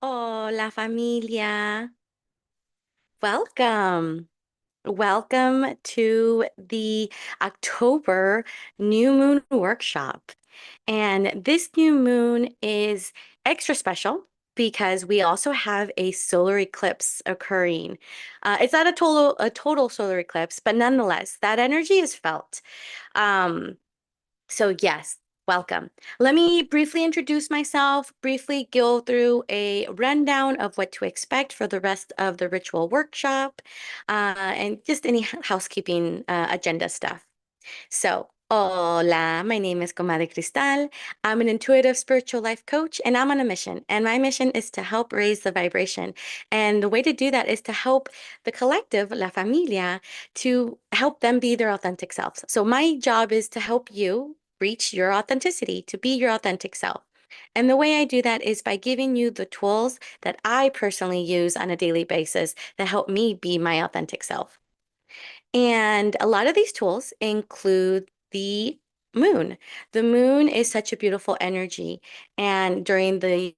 Hola familia. Welcome. Welcome to the October New Moon Workshop. And this new moon is extra special because we also have a solar eclipse occurring. It's not a total solar eclipse, but nonetheless, that energy is felt. Um, so yes, welcome. Let me briefly introduce myself, briefly go through a rundown of what to expect for the rest of the ritual workshop, and just any housekeeping agenda stuff. So, hola, my name is Comadre Cristal. I'm an intuitive spiritual life coach, and I'm on a mission. And my mission is to help raise the vibration. And the way to do that is to help the collective, La Familia, to help them be their authentic selves. So, my job is to help you reach your authenticity, to be your authentic self. And the way I do that is by giving you the tools that I personally use on a daily basis that help me be my authentic self. And a lot of these tools include the moon. The moon is such a beautiful energy. And during the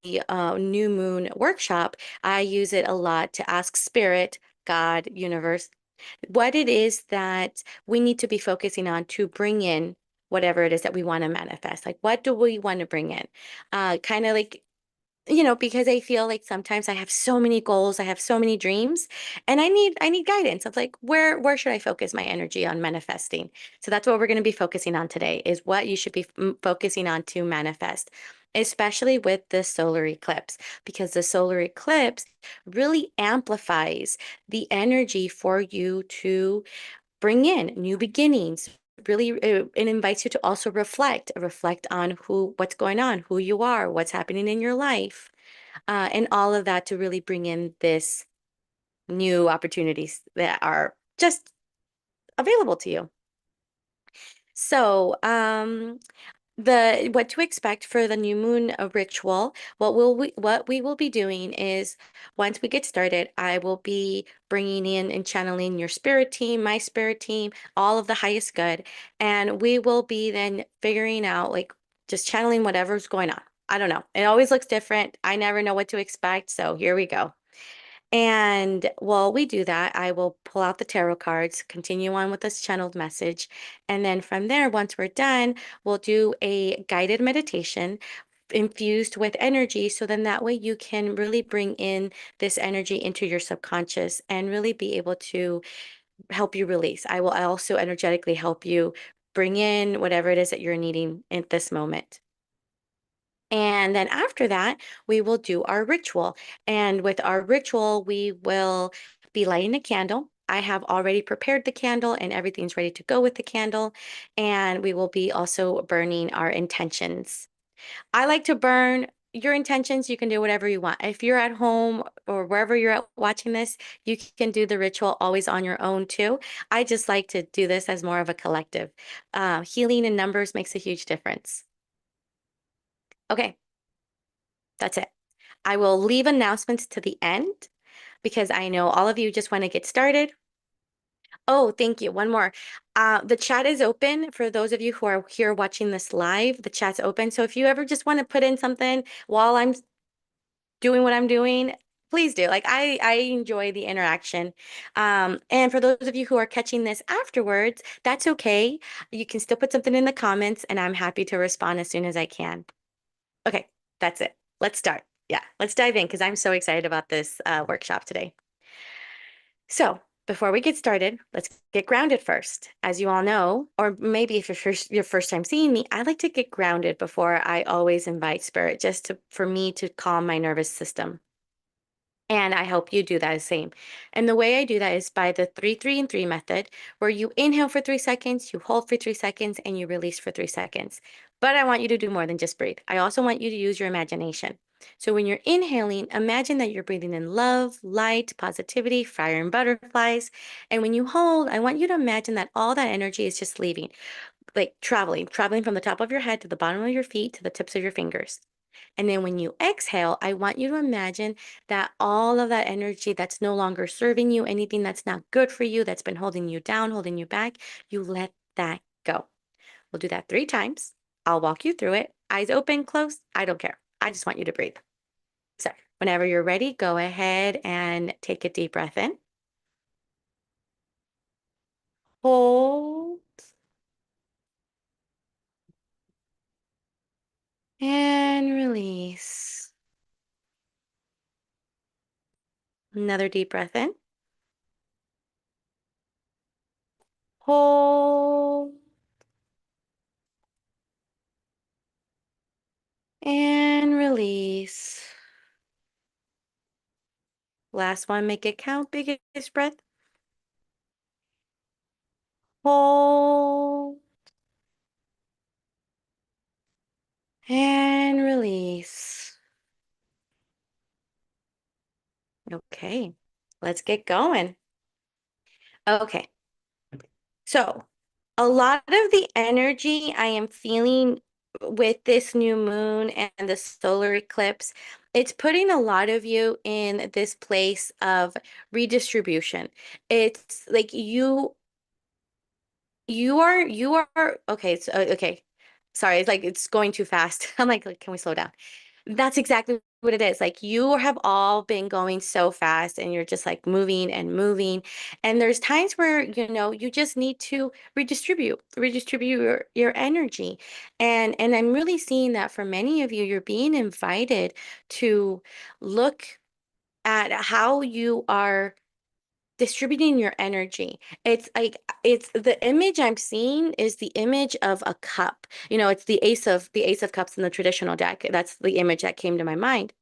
new moon workshop, I use it a lot to ask spirit, God, universe, what it is that we need to be focusing on to bring in whatever it is that we want to manifest. Like, what do we want to bring in? Kind of like because I feel like sometimes I have so many goals, I have so many dreams, and I need guidance of like where should I focus my energy on manifesting? So that's what we're going to be focusing on today is what you should be focusing on to manifest, especially with the solar eclipse, because the solar eclipse really amplifies the energy for you to bring in new beginnings. Really, it invites you to also reflect on what's going on, who you are, what's happening in your life, and all of that to really bring in this new opportunities that are just available to you. So, the what to expect for the new moon ritual, what we will be doing is once we get started, I will be bringing in and channeling your spirit team, my spirit team, all of the highest good, and we will be then figuring out like just channeling whatever's going on. I don't know. It always looks different. I never know what to expect, so here we go. And while we do that, I will pull out the tarot cards, continue on with this channeled message. And then from there, once we're done, we'll do a guided meditation infused with energy. So then that way you can really bring in this energy into your subconscious and really be able to help you release. I will also energetically help you bring in whatever it is that you're needing at this moment. And then after that, we will do our ritual. And with our ritual, we will be lighting a candle. I have already prepared the candle and everything's ready to go with the candle. And we will be also burning our intentions. I like to burn your intentions. You can do whatever you want. If you're at home or wherever you're at watching this, you can do the ritual always on your own too. I just like to do this as more of a collective. Healing in numbers makes a huge difference. Okay, that's it. I will leave announcements to the end because I know all of you just want to get started. Oh, thank you. One more. The chat is open for those of you who are here watching this live. The chat's open. So if you ever just want to put in something while I'm doing what I'm doing, please do. Like I enjoy the interaction. And for those of you who are catching this afterwards, that's okay. You can still put something in the comments and I'm happy to respond as soon as I can. Okay, that's it. Let's start. Yeah, let's dive in because I'm so excited about this workshop today. So, before we get started, let's get grounded first. As you all know, or maybe if your first time seeing me, I like to get grounded before I always invite spirit, just for me to calm my nervous system. And I hope you do that the same. And the way I do that is by the 3-3-3 method, where you inhale for 3 seconds, you hold for 3 seconds, and you release for 3 seconds. But I want you to do more than just breathe. I also want you to use your imagination. So when you're inhaling, imagine that you're breathing in love, light, positivity, fire, and butterflies. And when you hold, I want you to imagine that all that energy is just leaving, like traveling from the top of your head to the bottom of your feet to the tips of your fingers. And then when you exhale, I want you to imagine that all of that energy that's no longer serving you, anything that's not good for you, that's been holding you down, holding you back, you let that go. We'll do that 3 times. I'll walk you through it. Eyes open, closed. I don't care. I just want you to breathe. So Whenever you're ready, go ahead and take a deep breath in. Hold and release. Another deep breath in. Hold and release. Last one, make it count. Biggest breath. Hold and release. Okay, let's get going. Okay, so a lot of the energy I am feeling with this new moon and the solar eclipse, it's putting a lot of you in this place of redistribution. It's like you are okay, so okay. Sorry, it's like it's going too fast. I'm like, can we slow down? That's exactly what it is. Like you have all been going so fast and you're just like moving and moving. And there's times where, you just need to redistribute your energy. And I'm really seeing that for many of you, you're being invited to look at how you are distributing your energy. It's like it's the image I'm seeing is the image of a cup. It's the ace of cups in the traditional deck. That's the image that came to my mind.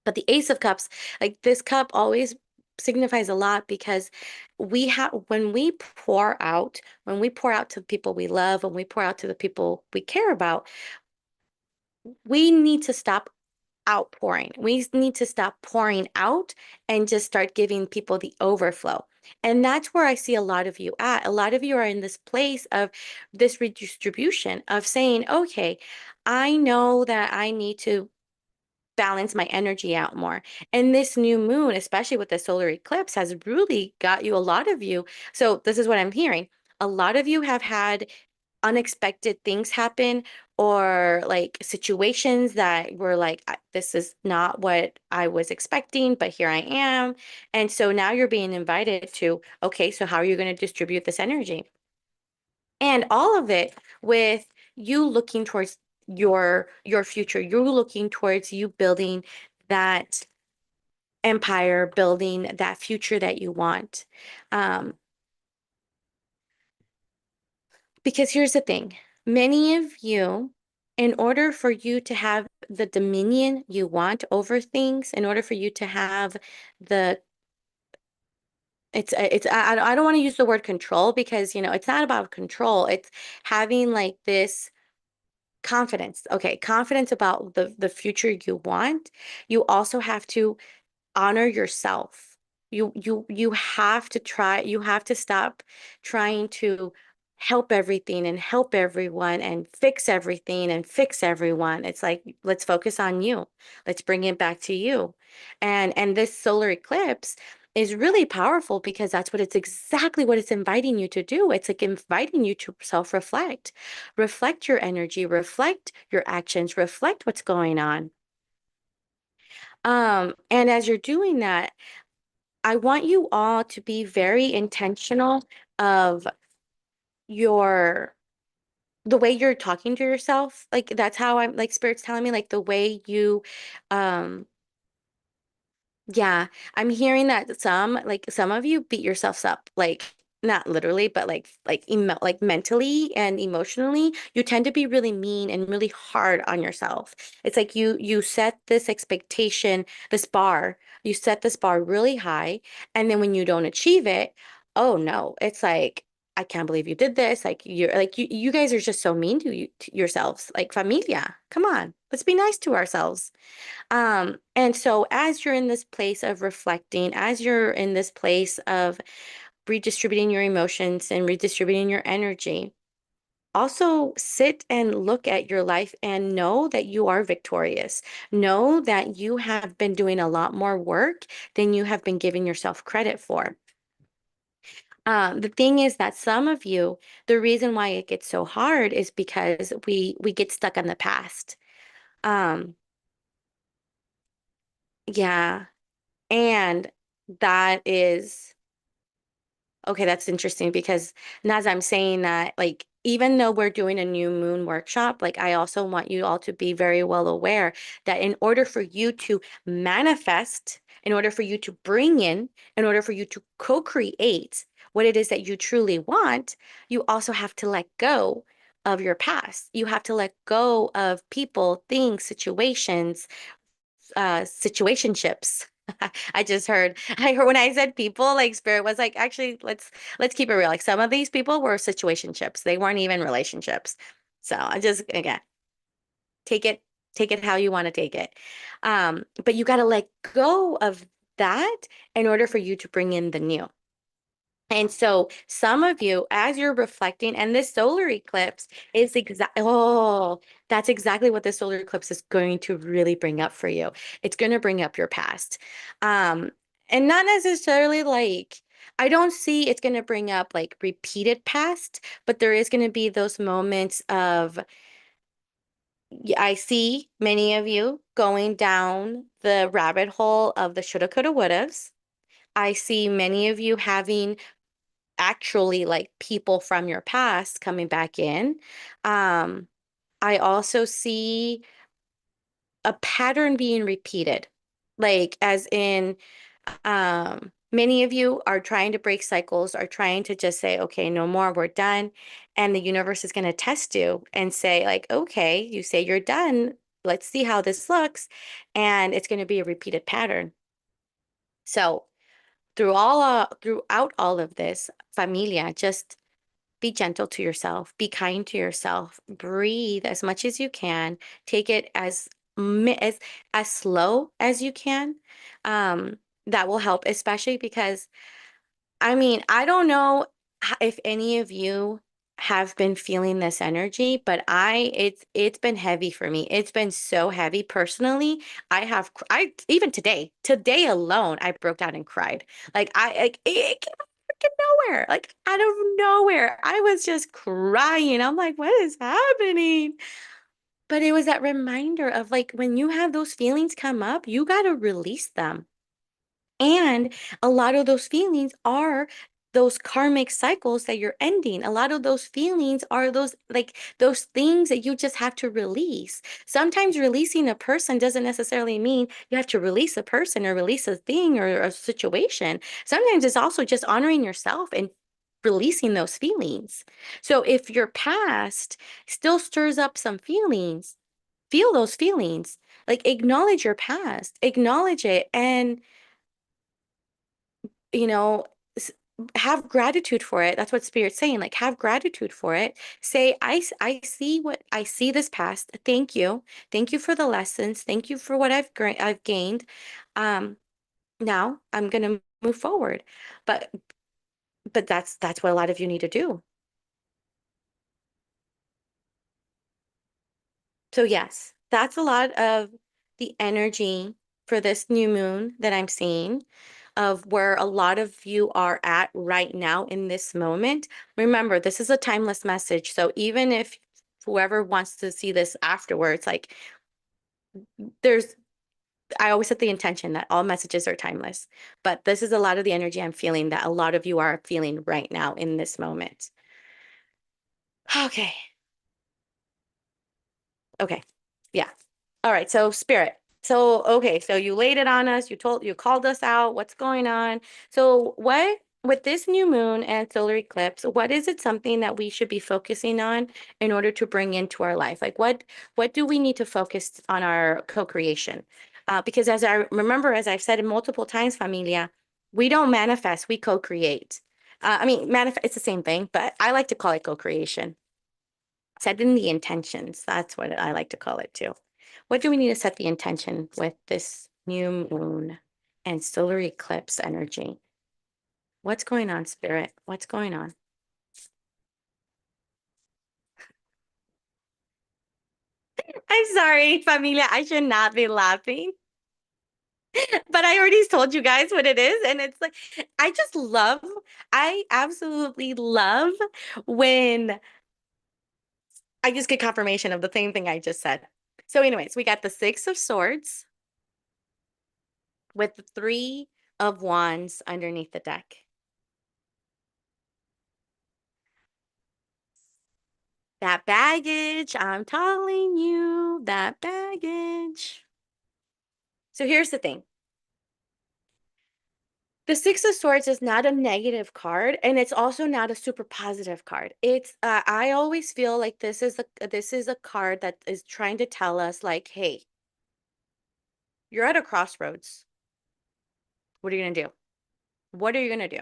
But the ace of cups, like this cup always signifies a lot because we have when we pour out to the people we love, when we pour out to the people we care about, we need to stop outpouring. We need to stop pouring out and just start giving people the overflow. And that's where I see a lot of you at. A lot of you are in this place of this redistribution of saying, okay, I know that I need to balance my energy out more. And this new moon, especially with the solar eclipse, has really got you, a lot of you. So this is what I'm hearing. A lot of you have had unexpected things happen or like situations that were like, This is not what I was expecting, but here I am." And so now you're being invited to, okay, so how are you going to distribute this energy? And all of it with you looking towards your future. You're looking towards you building that empire, building that future that you want. Um, Because here's the thing, many of you, in order for you to have the dominion you want over things, in order for you to have the, I don't want to use the word control because, it's not about control. It's having like this confidence. Okay, confidence about the future you want. You also have to honor yourself. You have to you have to stop trying to help everything and help everyone and fix everything and fix everyone. It's like, let's focus on you. Let's bring it back to you. And this solar eclipse is really powerful because that's what it's exactly what it's inviting you to do. It's like inviting you to self-reflect. Reflect your energy, reflect your actions, reflect what's going on. And as you're doing that, I want you all to be very intentional of your the way you're talking to yourself. Like that's how I'm like spirit's telling me like the way you um yeah, I'm hearing that some of you beat yourselves up, like not literally, but like mentally and emotionally. You tend to be really mean and really hard on yourself. It's like you set this expectation, you set this bar really high, and then when you don't achieve it, oh no, it's like I can't believe you did this. Like you guys are just so mean to yourselves. Like familia, come on, let's be nice to ourselves. And so as you're in this place of reflecting, as you're in this place of redistributing your emotions and redistributing your energy, also sit and look at your life and know that you are victorious. Know that you have been doing a lot more work than you have been giving yourself credit for. The thing is that some of you, the reason why it gets so hard is because we get stuck on the past. Um, Yeah. And that is okay, that's interesting because now as I'm saying that, like, even though we're doing a new moon workshop, like, I also want you all to be very well aware that in order for you to manifest, in order for you to bring in order for you to co-create what it is that you truly want, you also have to let go of your past. You have to let go of people, things, situationships. I heard when I said people, like Spirit was like, actually, let's keep it real. Like some of these people were situationships. They weren't even relationships. So I just again take it, take it how you want to take it. But you got to let go of that in order for you to bring in the new. And so some of you, as you're reflecting, and this solar eclipse is that's exactly what this solar eclipse is going to really bring up for you. It's going to bring up your past. Um, and not necessarily like, I don't see it's going to bring up like repeated past, but there is going to be those moments of, yeah, I see many of you going down the rabbit hole of the shoulda, coulda, wouldas. I see many of you having actually like people from your past coming back in. Um, I also see a pattern being repeated, like as in many of you are trying to break cycles, are trying to just say, okay, no more, we're done. And the universe is going to test you and say, like, okay, you say you're done. Let's see how this looks. And it's going to be a repeated pattern. So throughout all of this, familia, just be gentle to yourself, be kind to yourself, breathe as much as you can, take it as slow as you can. Um, that will help, especially because I mean, I don't know if any of you have been feeling this energy, but it's been heavy for me. It's been so heavy personally. I even today alone, I broke down and cried. Like it came out of freaking nowhere. Like out of nowhere. I was just crying. I'm like, what is happening? But it was that reminder of like when you have those feelings come up, you got to release them. And a lot of those feelings are those karmic cycles that you're ending. A lot of those feelings are those like those things that you just have to release. Sometimes releasing a person doesn't necessarily mean you have to release a person or release a thing or a situation. Sometimes it's also just honoring yourself and releasing those feelings. So if your past still stirs up some feelings, feel those feelings. Like acknowledge your past, acknowledge it, and you know, have gratitude for it. That's what Spirit's saying. Like, have gratitude for it. Say, I see what I see this past. Thank you. Thank you for the lessons. Thank you for what I've gained. Um, Now I'm gonna move forward. But that's what a lot of you need to do. So yes, that's a lot of the energy for this new moon that I'm seeing, of where a lot of you are at right now in this moment. Remember, this is a timeless message. So even if whoever wants to see this afterwards, like there's, I always set the intention that all messages are timeless, but this is a lot of the energy I'm feeling that a lot of you are feeling right now in this moment. Okay. Okay. Yeah. All right. So spirit. So okay, so you laid it on us, you called us out, what's going on? So what with this new moon and solar eclipse, what is it something that we should be focusing on in order to bring into our life? Like what do we need to focus on our co-creation? Because as I remember, as I've said multiple times, familia, we don't manifest, we co-create. I mean, manifest, it's the same thing, but I like to call it co-creation. Setting the intentions. That's what I like to call it too. What do we need to set the intention with this new moon and solar eclipse energy? What's going on, Spirit? What's going on? I'm sorry, familia. I should not be laughing, but I already told you guys what it is. And it's like, I just love, I absolutely love when I just get confirmation of the same thing I just said. So, anyways, we got the Six of Swords. with the Three of Wands underneath the deck. That baggage, I'm telling you, that baggage. So here's the thing. The Six of Swords is not a negative card, and it's also not a super positive card. It's I always feel like this is a card that is trying to tell us like, hey, you're at a crossroads. What are you gonna do? What are you gonna do?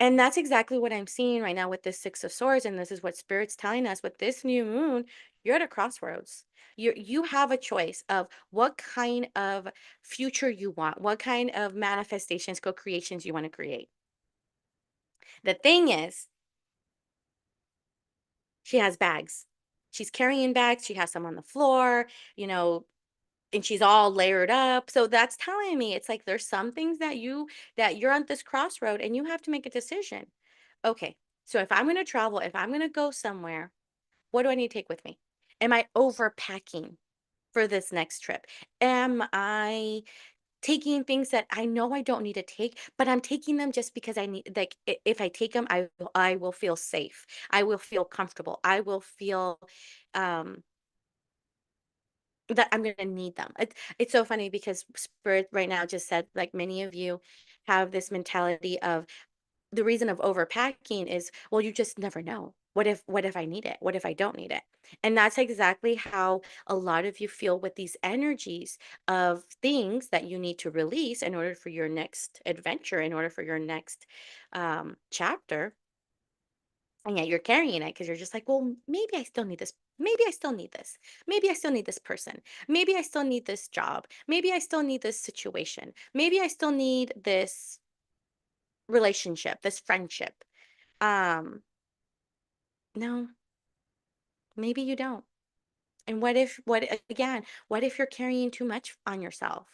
And that's exactly what I'm seeing right now with this Six of Swords, and this is what Spirit's telling us with this new moon. You're at a crossroads. You have a choice of what kind of future you want, what kind of manifestations, co-creations you want to create. The thing is, she has bags. She's carrying bags. She has some on the floor, you know, and she's all layered up. So that's telling me it's like there's some things that you're on this crossroad and you have to make a decision. Okay, so if I'm going to travel, if I'm going to go somewhere, what do I need to take with me? Am I overpacking for this next trip? Am I taking things that I know I don't need to take, but I'm taking them just because I need, like, if I take them, I will feel safe. I will feel comfortable. I will feel um that I'm gonna need them. It's so funny because Spirit right now just said, like, many of you have this mentality of the reason of overpacking is, well, you just never know. What if I need it? What if I don't need it? And that's exactly how a lot of you feel with these energies of things that you need to release in order for your next adventure, in order for your next chapter. And yet you're carrying it because you're just like, well, maybe I still need this. Maybe I still need this. Maybe I still need this person. Maybe I still need this job. Maybe I still need this situation. Maybe I still need this relationship, this friendship. Um, no, maybe you don't. And what if you're carrying too much on yourself?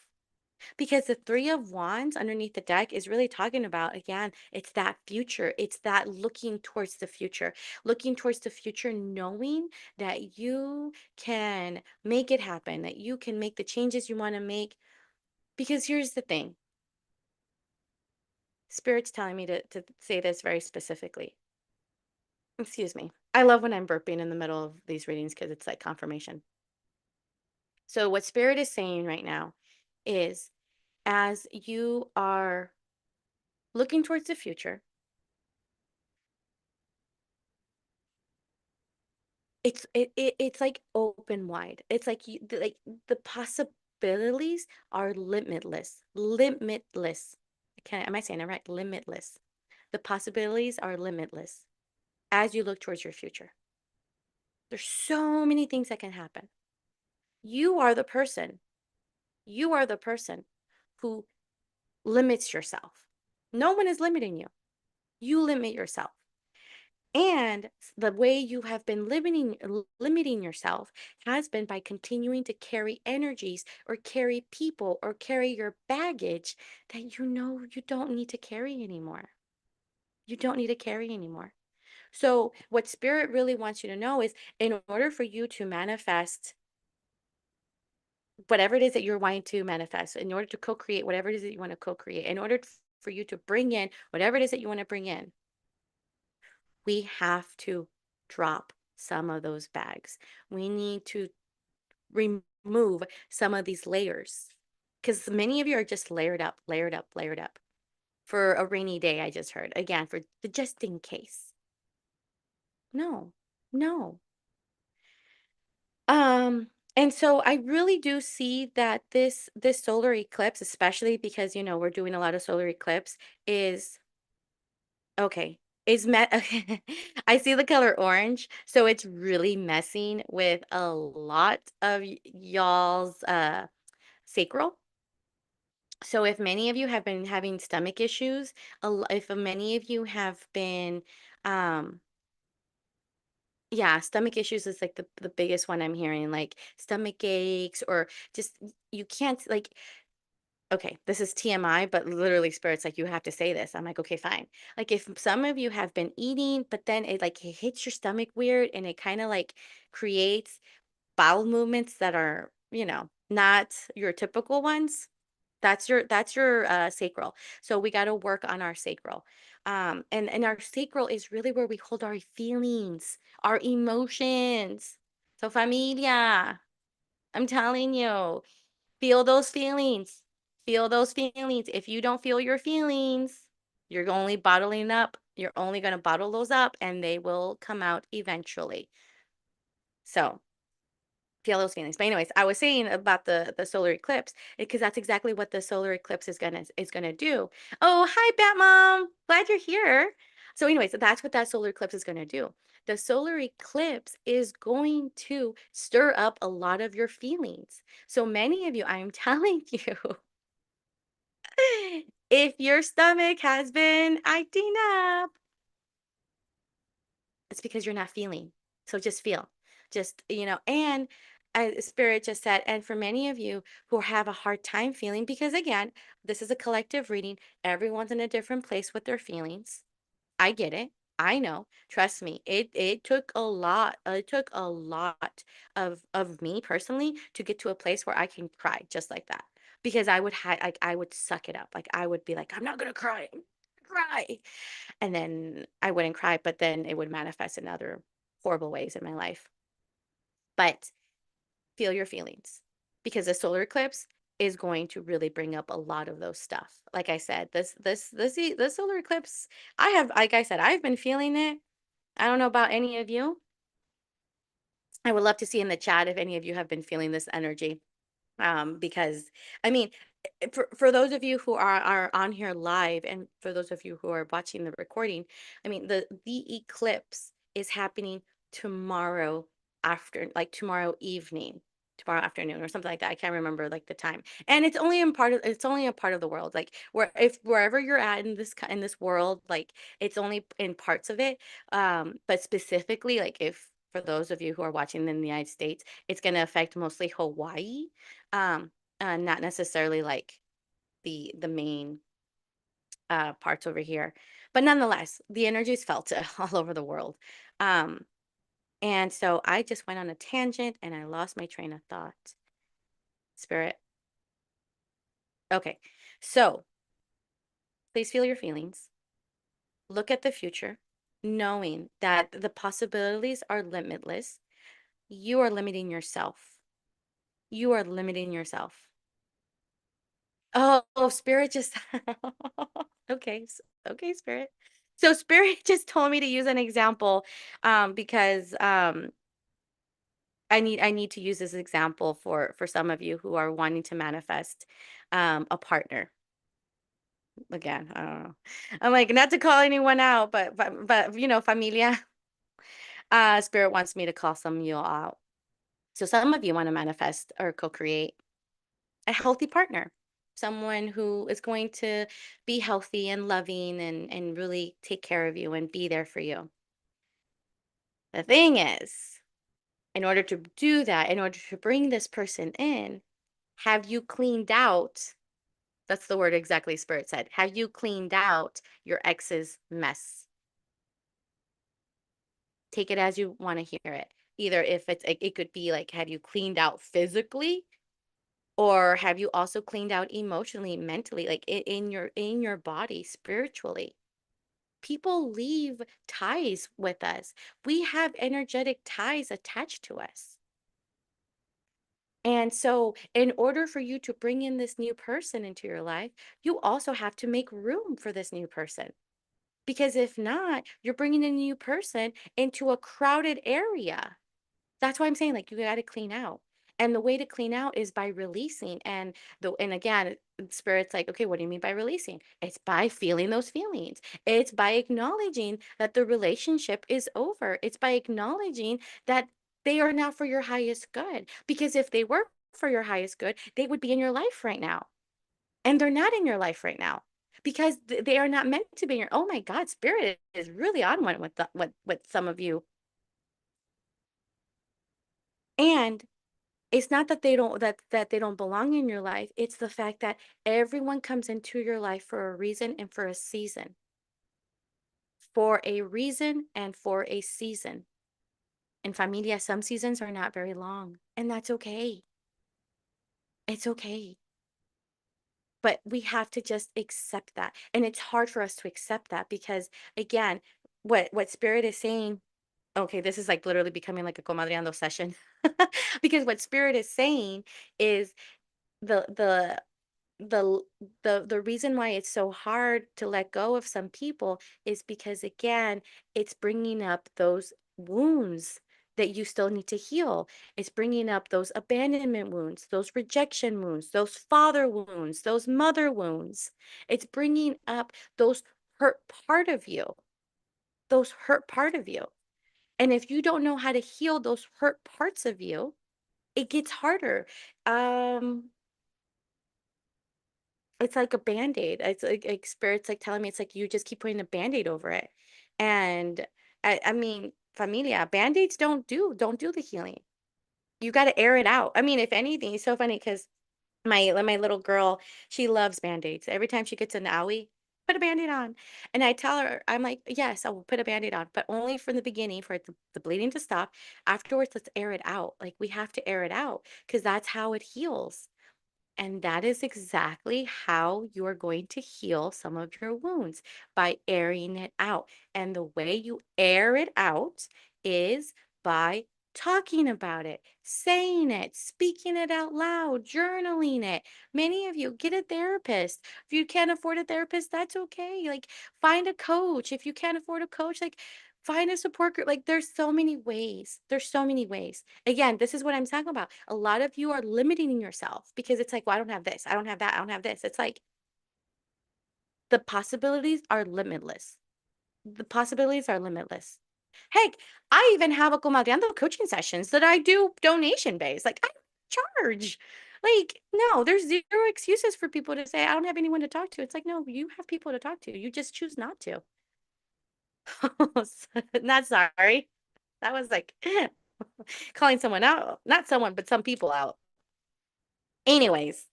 Because the Three of Wands underneath the deck is really talking about, again, it's that future. It's that looking towards the future, knowing that you can make it happen, that you can make the changes you want to make. Because here's the thing, Spirit's telling me to say this very specifically. Excuse me. I love when I'm burping in the middle of these readings because it's like confirmation. So, what Spirit is saying right now is, as you are looking towards the future, it's like open wide. It's like the possibilities are limitless. Limitless. Am I saying it right? Limitless. The possibilities are limitless as you look towards your future. There's so many things that can happen. You are the person. You are the person who limits yourself. No one is limiting you. You limit yourself. And the way you have been limiting yourself has been by continuing to carry energies or carry people or carry your baggage that you know you don't need to carry anymore. You don't need to carry anymore. So, what Spirit really wants you to know is, in order for you to manifest whatever it is that you're wanting to manifest, in order to co create whatever it is that you want to co create, in order for you to bring in whatever it is that you want to bring in, we have to drop some of those bags. We need to remove some of these layers because many of you are just layered up, layered up, layered up for a rainy day. I just heard again for the just in case. No, no. And so I really do see that this solar eclipse, especially because we're doing a lot of solar eclipse, is okay. Is met I see the color orange, so it's really messing with a lot of y'all's sacral. So if many of you have been having stomach issues, if many of you have been um yeah, stomach issues is like the biggest one I'm hearing, like stomach aches or just you can't like okay, this is TMI, but literally Spirit's like, you have to say this. I'm like, okay, fine. Like if some of you have been eating, but then it hits your stomach weird and it kind of like creates bowel movements that are, not your typical ones. That's your sacral. So we got to work on our sacral. And our sacral is really where we hold our feelings, our emotions. So familia, I'm telling you, feel those feelings. Feel those feelings. If you don't feel your feelings, you're only bottling up. You're only going to bottle those up and they will come out eventually. So feel those feelings. But anyways, I was saying about the solar eclipse because that's exactly what the solar eclipse is gonna do. Oh, hi, Bat Mom. Glad you're here. So, anyways, that's what that solar eclipse is gonna do. The solar eclipse is going to stir up a lot of your feelings. So many of you, I'm telling you, if your stomach has been acting up, it's because you're not feeling. So just feel. Just, and Spirit just said, and for many of you who have a hard time feeling, because again, this is a collective reading, everyone's in a different place with their feelings. I get it. I know. Trust me. It took a lot. It took a lot of me personally to get to a place where I can cry just like that. Because I would suck it up. Like I would be like, I'm not gonna cry. I'm gonna cry. And then I wouldn't cry, but then it would manifest in other horrible ways in my life. But feel your feelings because the solar eclipse is going to really bring up a lot of those stuff. Like I said, this solar eclipse, like I said, I've been feeling it. I don't know about any of you. I would love to see in the chat if any of you have been feeling this energy. Because I mean, for those of you who are on here live, and for those of you who are watching the recording, I mean, the eclipse is happening tomorrow tomorrow evening, tomorrow afternoon, or something like that. I can't remember like the time. And it's only a part of the world. Like wherever you're at in this world, like it's only in parts of it. But specifically, like if for those of you who are watching in the United States, it's going to affect mostly Hawaii, um, not necessarily like the main parts over here, but nonetheless, the energy is felt all over the world. Um, and so I just went on a tangent and I lost my train of thought. Spirit. Okay, so please feel your feelings. Look at the future, knowing that the possibilities are limitless. You are limiting yourself. You are limiting yourself. Oh, Spirit just okay, okay, Spirit. So Spirit just told me to use an example because I need to use this example for some of you who are wanting to manifest a partner. Again, I don't know. I'm like not to call anyone out, but familia. Spirit wants me to call some of you out. So some of you want to manifest or co-create a healthy partner, someone who is going to be healthy and loving and really take care of you and be there for you. The thing is, in order to do that, in order to bring this person in, have you cleaned out? That's the word exactly Spirit said. Have you cleaned out your ex's mess? Take it as you want to hear it. Either if it could be like, have you cleaned out physically? Or have you also cleaned out emotionally, mentally, like in your body, spiritually? People leave ties with us. We have energetic ties attached to us. And so, in order for you to bring in this new person into your life, you also have to make room for this new person. Because if not, you're bringing in a new person into a crowded area. That's why I'm saying like you got to clean out. And the way to clean out is by releasing. And again, Spirit's like, okay, what do you mean by releasing? It's by feeling those feelings. It's by acknowledging that the relationship is over. It's by acknowledging that they are not for your highest good. Because if they were for your highest good, they would be in your life right now. And they're not in your life right now. Because they are not meant to be in your. Oh my God, Spirit is really on one with some of you. And it's not that they don't belong in your life. It's the fact that everyone comes into your life for a reason and for a season. For a reason and for a season. In familia, some seasons are not very long, and that's okay. It's okay. But we have to just accept that. And it's hard for us to accept that because again, what spirit is saying, okay, this is like literally becoming like a comadreando session. Because what spirit is saying is the the the the reason why it's so hard to let go of some people is because again, it's bringing up those wounds that you still need to heal. It's bringing up those abandonment wounds, those rejection wounds, those father wounds, those mother wounds. It's bringing up those hurt part of you, those hurt part of you. And if you don't know how to heal those hurt parts of you, it gets harder. Um, It's like a Band-Aid. It's like spirit's like telling me it's like you just keep putting a Band-Aid over it. And I mean, familia, Band-Aids don't do the healing. You got to air it out. I mean, if anything, it's so funny because my little girl, she loves Band-Aids. Every time she gets an owie, put a Band-Aid on. And I tell her, I'm like, yes, I will put a Band-Aid on, but only from the beginning for the bleeding to stop. Afterwards, let's air it out. Like we have to air it out because that's how it heals. And that is exactly how you are going to heal some of your wounds by airing it out. And the way you air it out is by talking about it, saying it, speaking it out loud, journaling it. Many of you get a therapist. If you can't afford a therapist, that's okay. Like find a coach. If you can't afford a coach, like find a support group. Like there's so many ways. There's so many ways. Again, this is what I'm talking about. A lot of you are limiting yourself because it's like, well, I don't have this, I don't have that, I don't have this. It's like the possibilities are limitless. The possibilities are limitless. Heck, I even have a comadreando coaching sessions that I do donation based. Like I charge. Like, no, there's zero excuses for people to say, I don't have anyone to talk to. It's like, no, you have people to talk to. You just choose not to. Not sorry. That was like calling someone out. Not someone, but some people out. Anyways,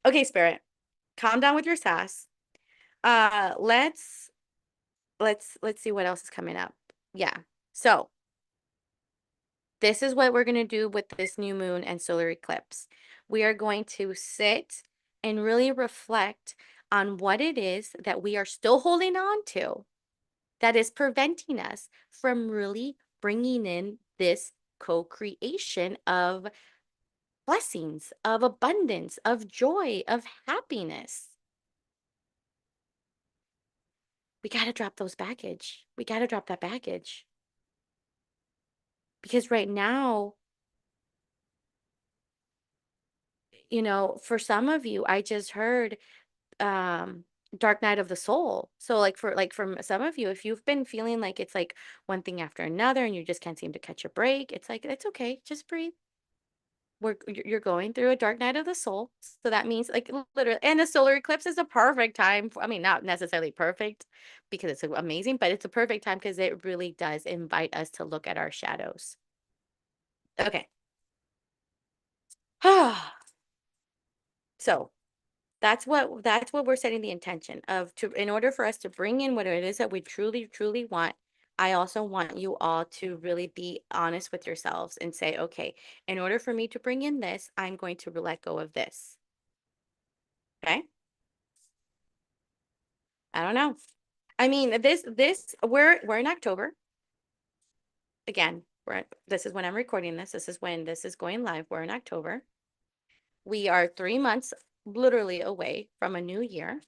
okay, Spirit, calm down with your sass. Let's see what else is coming up. Yeah. So this is what we're going to do with this new moon and solar eclipse. We are going to sit and really reflect on what it is that we are still holding on to that is preventing us from really bringing in this co-creation of blessings, of abundance, of joy, of happiness. We got to drop those baggage. We got to drop that baggage. Because right now, for some of you, I just heard Dark Night of the Soul. So like from some of you, if you've been feeling like it's like one thing after another and you just can't seem to catch a break, it's like it's okay. Just breathe. You're going through a dark night of the soul. So that means like literally, and the solar eclipse is a perfect time for, I mean, not necessarily perfect because it's amazing, but it's a perfect time because it really does invite us to look at our shadows. Okay. So that's what we're setting the intention of to in order for us to bring in what it is that we truly, truly want. I also want you all to really be honest with yourselves and say, okay, in order for me to bring in this, I'm going to let go of this. Okay. I don't know. I mean, we're in October. Again, this is when I'm recording this. This is when this is going live. We're in October. We are 3 months literally away from a new year.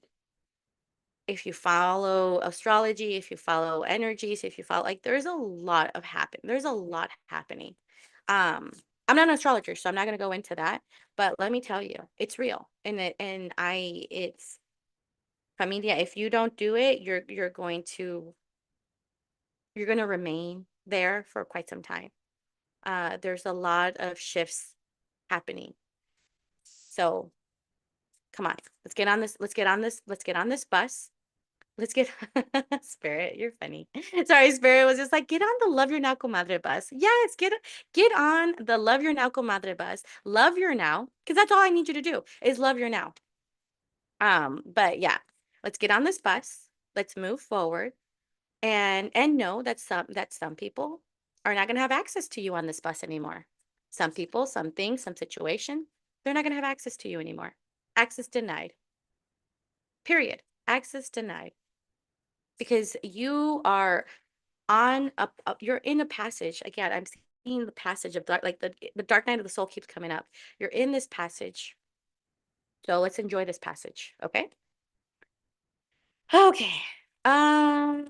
If you follow astrology, if you follow energies, if you follow like there's a lot happening. I'm not an astrologer, so I'm not gonna go into that, but let me tell you, it's real. It's familia, if you don't do it, you're going to remain there for quite some time. There's a lot of shifts happening. So come on, let's get on this. Let's get on this. Let's get on this bus. Let's get Spirit. You're funny. Sorry, Spirit was just like, get on the Love Your Now Comadre bus. Yes, get on the Love Your Now Comadre bus. Love your now, because that's all I need you to do is love your now. But yeah, let's get on this bus. Let's move forward. And know that some people are not going to have access to you on this bus anymore. Some people, some things, some situation, they're not going to have access to you anymore. Access denied. period. Access denied. Because you are on you're in a passage. Again, I'm seeing the passage of dark, like the dark night of the soul keeps coming up. You're in this passage. So let's enjoy this passage, okay? Okay. Um,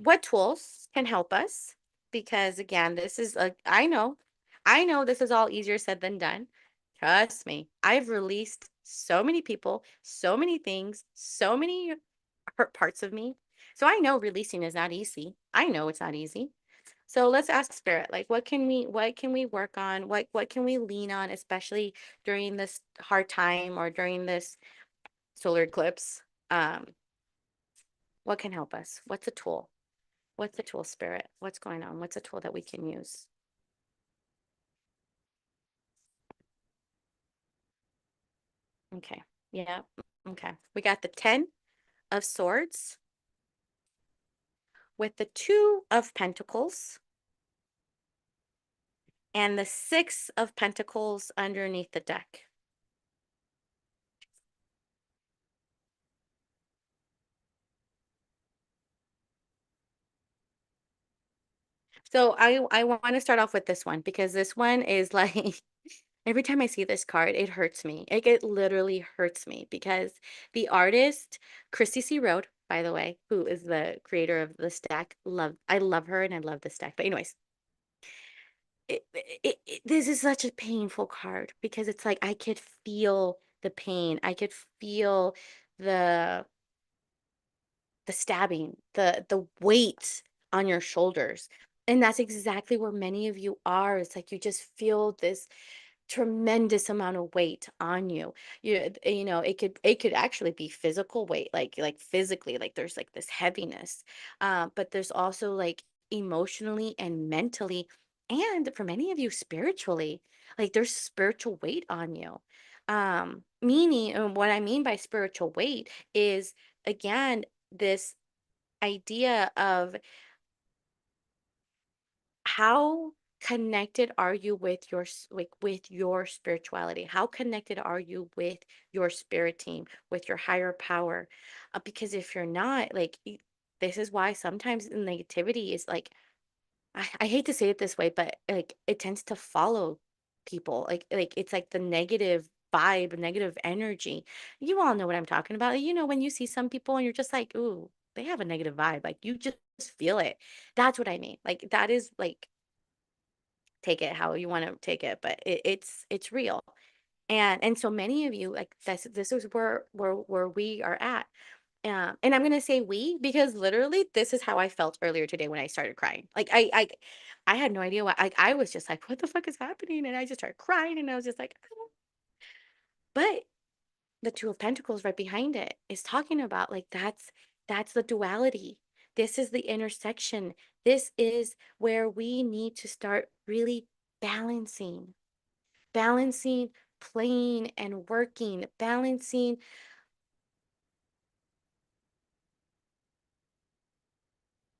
what tools can help us? Because again, this is a, I know this is all easier said than done. Trust me, I've released so many people, so many things, so many hurt parts of me. So I know releasing is not easy. I know it's not easy. So let's ask spirit, like what can we work on? What can we lean on, especially during this hard time or during this solar eclipse? Um, what can help us? What's a tool? What's the tool, spirit? What's going on? What's a tool that we can use? Okay. Yeah. Okay. We got the 10 of swords with the 2 of pentacles and the 6 of pentacles underneath the deck. So I want to start off with this one because this one is like every time I see this card, it hurts me. It literally hurts me because the artist, Christy C. Road, by the way, who is the creator of this deck, I love her and I love this deck. But anyways, this is such a painful card because it's like I could feel the pain. I could feel the stabbing, the weight on your shoulders. And that's exactly where many of you are. It's like you just feel this tremendous amount of weight on you. You know, it could actually be physical weight, like physically, like there's like this heaviness. But there's also like emotionally and mentally, and for many of you spiritually, like there's spiritual weight on you. Meaning, and what I mean by spiritual weight is again this idea of how connected are you with your like with your spirituality? How connected are you with your spirit team, with your higher power? Because if you're not, like this is why sometimes negativity is like I hate to say it this way, but like it tends to follow people. Like it's like the negative vibe, negative energy. You all know what I'm talking about. You know, when you see some people and you're just like, ooh, they have a negative vibe. Like you just feel it. That's what I mean. Like that is like take it how you want to take it, but it's real. And so many of you like this is where we are at. And I'm gonna say we because literally this is how I felt earlier today when I started crying. Like I had no idea why. Like I was just like, what the fuck is happening? And I just started crying, and I was just like, "Oh." But the 2 of pentacles right behind it is talking about like that's the duality. This is the intersection. This is where we need to start really balancing, balancing playing and working, balancing.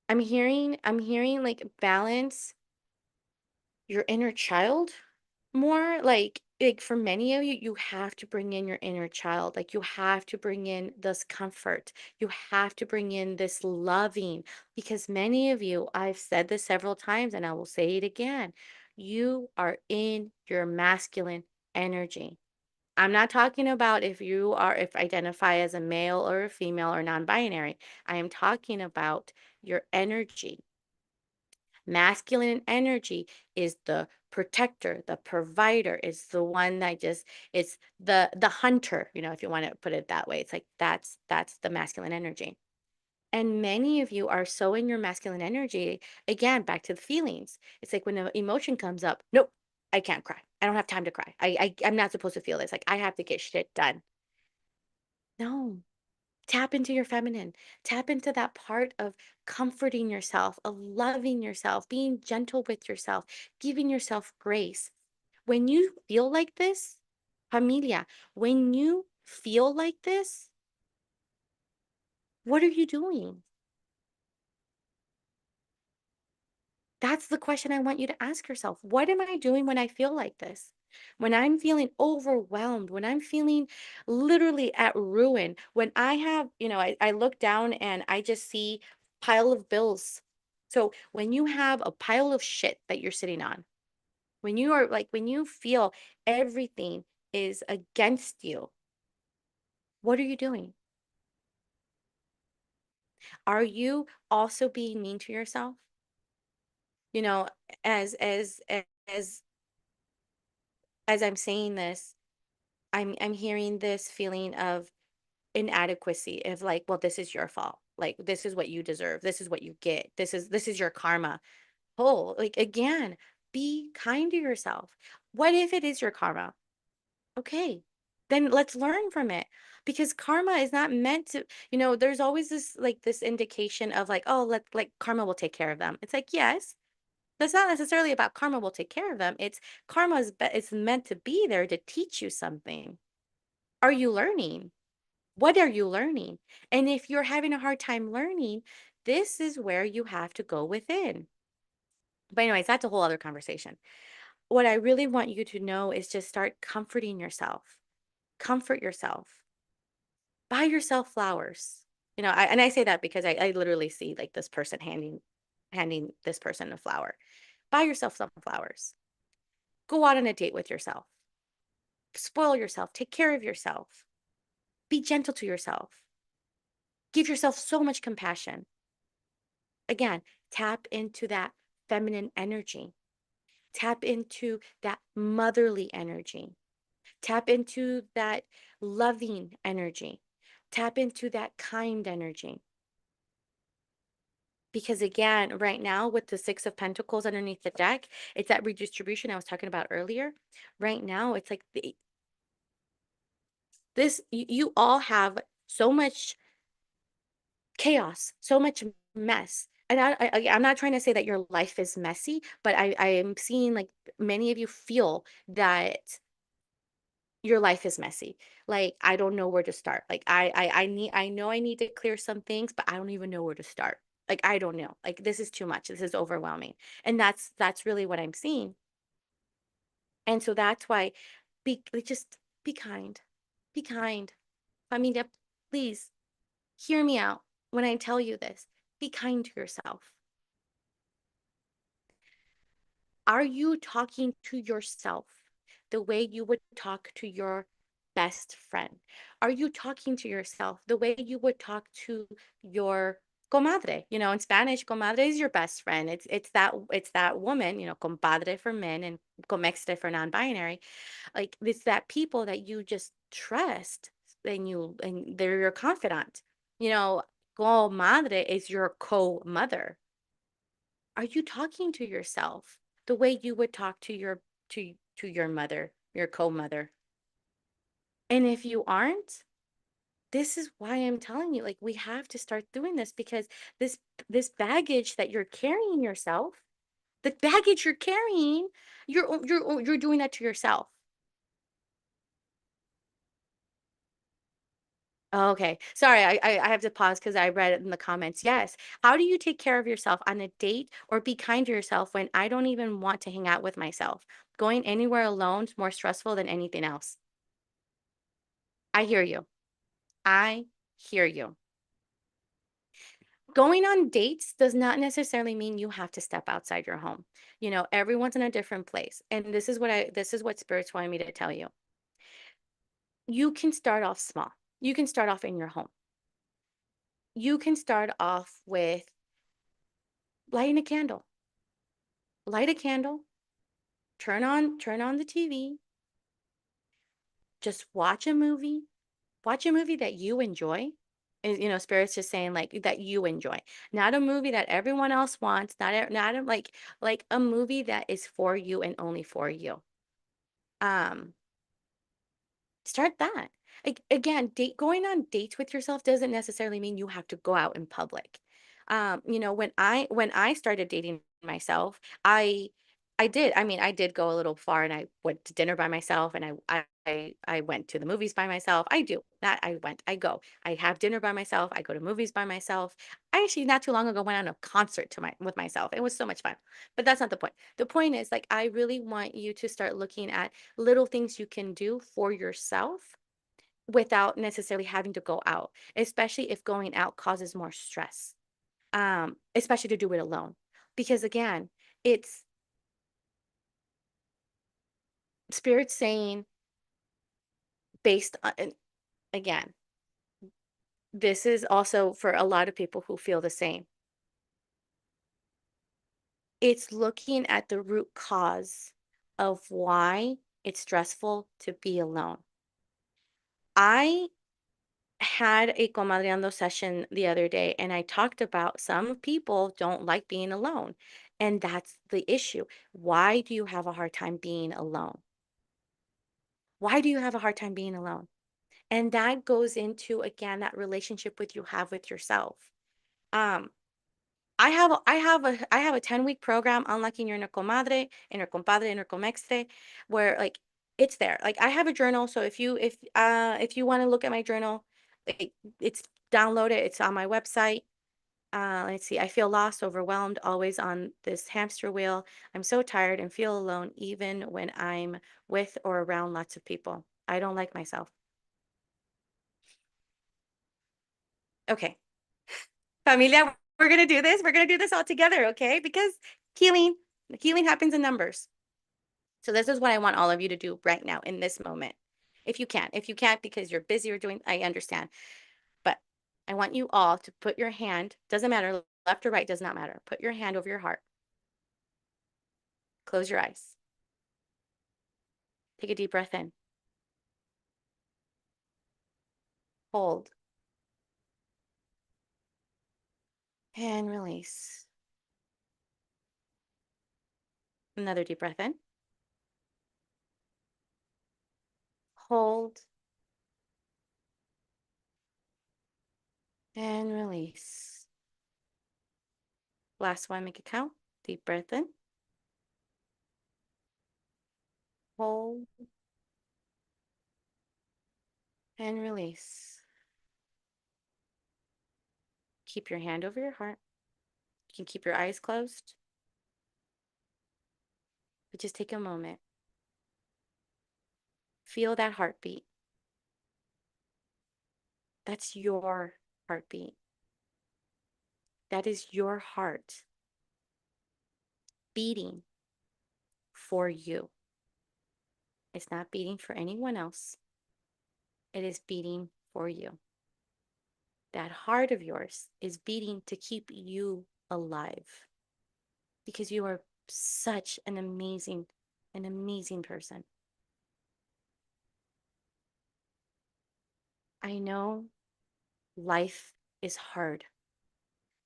I'm hearing like balance your inner child more. Like for many of you, you have to bring in your inner child. Like you have to bring in this comfort. You have to bring in this loving because many of you, I've said this several times and I will say it again. You are in your masculine energy. I'm not talking about if identify as a male or a female or non-binary. I am talking about your energy. Masculine energy is the protector, the provider, is the one that just it's the hunter, you know, if you want to put it that way. It's like that's the masculine energy. And many of you are so in your masculine energy, again, back to the feelings. It's like when an emotion comes up, nope, I can't cry. I don't have time to cry. I'm not supposed to feel this. Like I have to get shit done. No, tap into your feminine. Tap into that part of comforting yourself, of loving yourself, being gentle with yourself, giving yourself grace. When you feel like this, familia, when you feel like this, what are you doing? That's the question I want you to ask yourself. What am I doing when I feel like this? When I'm feeling overwhelmed, when I'm feeling literally at ruin, when I have, I look down and I just see pile of bills. So when you have a pile of shit that you're sitting on, when you feel everything is against you, what are you doing? Are you also being mean to yourself? You know, as as I'm saying this, I'm hearing this feeling of inadequacy, of like, well, this is your fault. Like, this is what you deserve. This is what you get. This is your karma. Oh, like, again, be kind to yourself. What if it is your karma? Okay, then let's learn from it, because karma is not meant to, there's always this indication of like, oh, like karma will take care of them. It's like, yes, that's not necessarily about karma will take care of them. It's karma is meant to be there to teach you something. Are you learning? What are you learning? And if you're having a hard time learning, this is where you have to go within. But anyways, that's a whole other conversation. What I really want you to know is just start comforting yourself. Comfort yourself. Buy yourself flowers. And I say that because I literally see like this person handing this person a flower. Buy yourself some flowers. Go out on a date with yourself. Spoil yourself. Take care of yourself. Be gentle to yourself. Give yourself so much compassion. Again, tap into that feminine energy. Tap into that motherly energy. Tap into that loving energy. Tap into that kind energy. Because again, right now with the Six of Pentacles underneath the deck, it's that redistribution I was talking about earlier. Right now, it's like you all have so much chaos, so much mess. And I'm not trying to say that your life is messy, but I am seeing like many of you feel that your life is messy. Like, I don't know where to start. Like, I know I need to clear some things, but I don't even know where to start. Like, I don't know. Like, this is too much. This is overwhelming. And that's really what I'm seeing. And so that's why just be kind. Be kind. Familia, please hear me out when I tell you this. Be kind to yourself. Are you talking to yourself the way you would talk to your best friend? Are you talking to yourself the way you would talk to your comadre? In Spanish, comadre is your best friend. It's that woman, compadre for men and comextre for non-binary. Like, it's that people that you just trust, and they're your confidant. You know, comadre is your co-mother. Are you talking to yourself the way you would talk to your mother, your co-mother? And if you aren't, this is why I'm telling you, like, we have to start doing this, because this baggage that you're carrying yourself, the baggage you're carrying, you're doing that to yourself. Oh, okay. Sorry, I have to pause because I read it in the comments. Yes. How do you take care of yourself on a date, or be kind to yourself when I don't even want to hang out with myself? Going anywhere alone is more stressful than anything else. I hear you. I hear you. Going on dates does not necessarily mean you have to step outside your home. Everyone's in a different place. And this is what Spirit's wanting me to tell you. You can start off small. You can start off in your home. You can start off with lighting a candle. Light a candle, turn on the TV, just watch a movie. Watch a movie that you enjoy. And, Spirit's just saying like that you enjoy. Not a movie that everyone else wants, like a movie that is for you and only for you. Um, Start that. Like, again, going on dates with yourself doesn't necessarily mean you have to go out in public. When I started dating myself, I did. I mean, I did go a little far and I went to dinner by myself and I went to the movies by myself. I do. Not I went, I go. I have dinner by myself. I go to movies by myself. I actually not too long ago went on a concert to my with myself. It was so much fun. But that's not the point. The point is like I really want you to start looking at little things you can do for yourself without necessarily having to go out, especially if going out causes more stress. Especially to do it alone. Because again, it's spirit saying based on, and again, this is also for a lot of people who feel the same. It's looking at the root cause of why it's stressful to be alone. I had a comadreando session the other day and I talked about some people don't like being alone. And that's the issue. Why do you have a hard time being alone? Why do you have a hard time being alone? And that goes into again that relationship with you have with yourself. Um, I have a 10-week program unlocking your inner comadre, inner compadre, inner comextre, where like it's there. Like I have a journal, so if you want to look at my journal, like, it's download it. It's on my website. Let's see. I feel lost, overwhelmed, always on this hamster wheel. I'm so tired and feel alone even when I'm with or around lots of people. I don't like myself. Okay. Familia, we're gonna do this. We're gonna do this all together, okay? Because healing, healing happens in numbers. So this is what I want all of you to do right now in this moment. If you can. If you can't because you're busy or doing, I understand. But I want you all to put your hand, doesn't matter, left or right, does not matter. Put your hand over your heart. Close your eyes. Take a deep breath in. Hold and release. Another deep breath in. Hold and release. Last one, make it count. Deep breath in. Hold and release. Keep your hand over your heart. You can keep your eyes closed, but just take a moment. Feel that heartbeat. That's your heartbeat. That is your heart beating for you. It's not beating for anyone else. It is beating for you. That heart of yours is beating to keep you alive because you are such an amazing person. I know life is hard.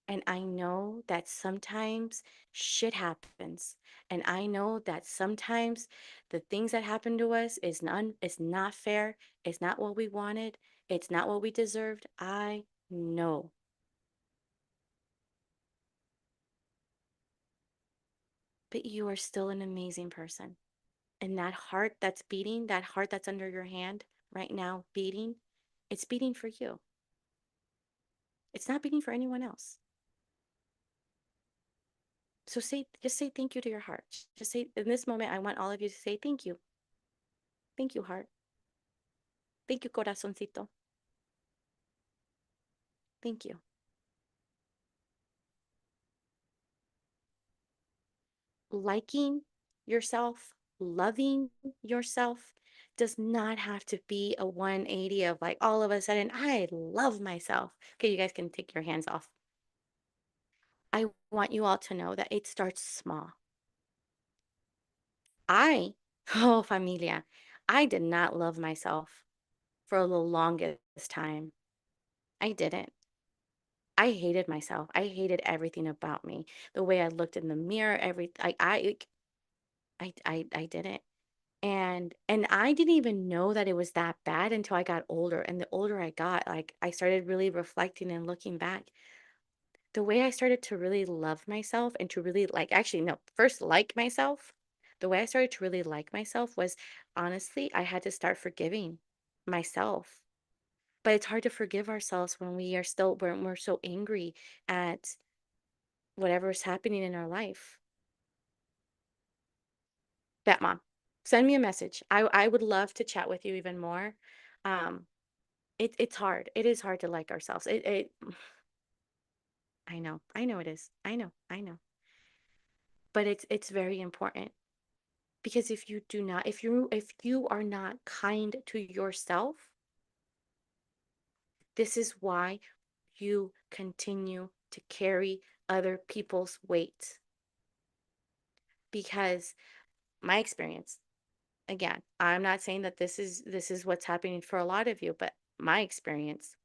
And I know that sometimes shit happens. And I know that sometimes the things that happen to us is not fair. It's not what we wanted. It's not what we deserved. I know. But you are still an amazing person. And that heart that's beating, that heart that's under your hand right now beating, it's beating for you. It's not beating for anyone else. So just say thank you to your heart. Just say, in this moment, I want all of you to say thank you. Thank you, heart. Thank you, corazoncito. Thank you. Liking yourself, loving yourself does not have to be a 180 of like all of a sudden, I love myself. Okay, you guys can take your hands off. I want you all to know that it starts small. I, oh, familia, I did not love myself for the longest time. I didn't. I hated myself. I hated everything about me. The way I looked in the mirror, I didn't. And I didn't even know that it was that bad until I got older. And the older I got, like I started really reflecting and looking back. The way I started to really love myself and to really like actually no, first like myself The way I started to really like myself was honestly, I had to start forgiving myself. But it's hard to forgive ourselves when when we're so angry at whatever is happening in our life. Bet mom, send me a message. I would love to chat with you even more. Um, it's hard. It is hard to like ourselves. I know it is. I know. But it's very important because if you are not kind to yourself, this is why you continue to carry other people's weight. Because my experience, again, I'm not saying that this is what's happening for a lot of you, but my experience,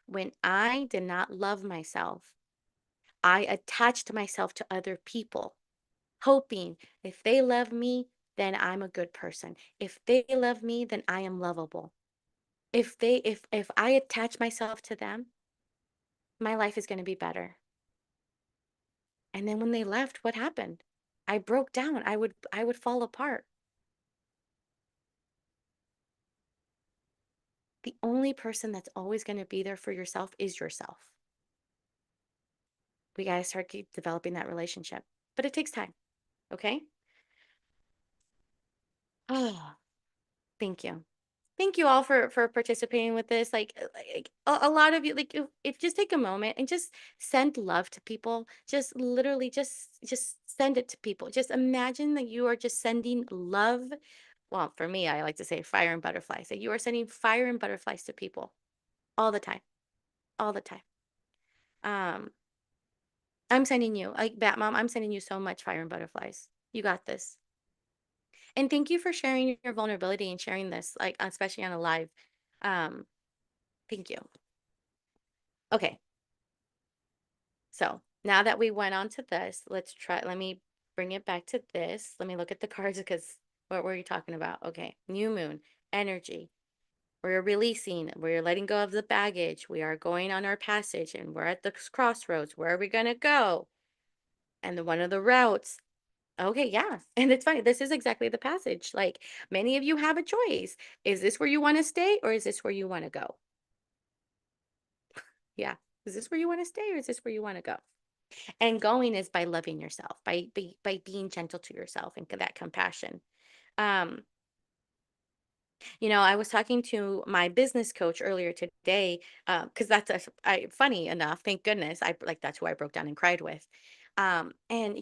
when I did not love myself, I attached myself to other people, hoping if they love me, then I'm a good person. If they love me, then I am lovable. If I attach myself to them, my life is going to be better. And then when they left, what happened? I broke down. I would fall apart. The only person that's always going to be there for yourself is yourself. We got to start keep developing that relationship. But it takes time, okay? Oh, thank you. Thank you all for participating with this. Like a lot of you, like if just take a moment and just send love to people. Just literally just send it to people. Just imagine that you are just sending love. Well, for me, I like to say fire and butterflies. That you are sending fire and butterflies to people all the time, all the time. Um, I'm sending you, like Bat Mom, I'm sending you so much fire and butterflies. You got this. And thank you for sharing your vulnerability and sharing this, like especially on a live. Um, thank you. Okay, so now that we went on to this, let me bring it back to this. Let me look at the cards because what were you talking about? Okay, new moon, energy. We're releasing, we're letting go of the baggage. We are going on our passage and we're at the crossroads. Where are we going to go? And one of the routes. Okay, yeah. And it's funny. This is exactly the passage. Like many of you have a choice. Is this where you want to stay or is this where you want to go? Yeah. Is this where you want to stay or is this where you want to go? And going is by loving yourself, by being gentle to yourself and that compassion. Um, I was talking to my business coach earlier today, because funny enough, thank goodness, that's who I broke down and cried with. And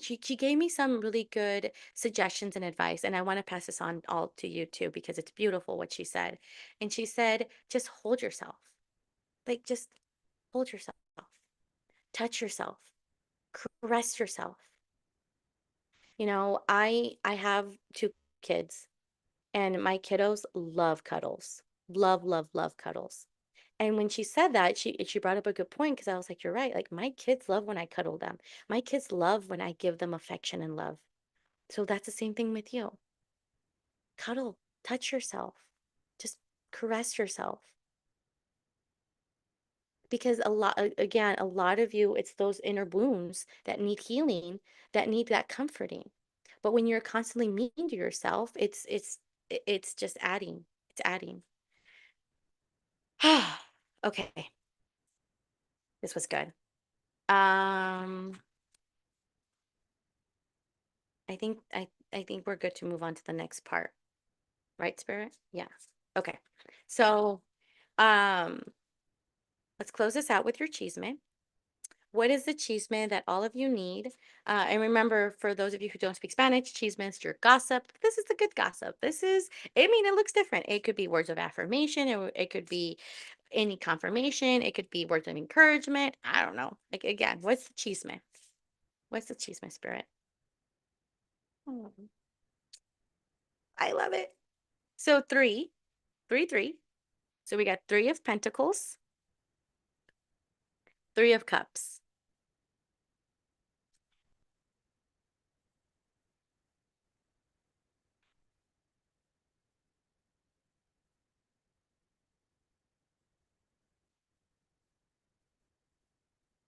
she gave me some really good suggestions and advice, and I want to pass this on all to you too because it's beautiful what she said. And she said, just hold yourself, like just hold yourself, touch yourself, caress yourself. I have two kids, and my kiddos love cuddles. Love, love, love cuddles. And when she said that, she brought up a good point because I was like, you're right. Like my kids love when I cuddle them. My kids love when I give them affection and love. So that's the same thing with you. Cuddle, touch yourself. Just caress yourself. Because a lot of you, it's those inner wounds that need healing, that need that comforting. But when you're constantly mean to yourself, it's just adding. It's adding. Okay, this was good. Um, I think we're good to move on to the next part. Right, Spirit? Yeah. Okay. So, um, let's close this out with your chisme. What is the chisme that all of you need? And remember, for those of you who don't speak Spanish, chisme is your gossip. This is the good gossip. It looks different. It could be words of affirmation, it could be any confirmation, it could be words of encouragement. I don't know. Like, again, what's the chisme? What's the chisme, Spirit? Oh, I love it. So three, three, three. So we got three of pentacles, three of cups.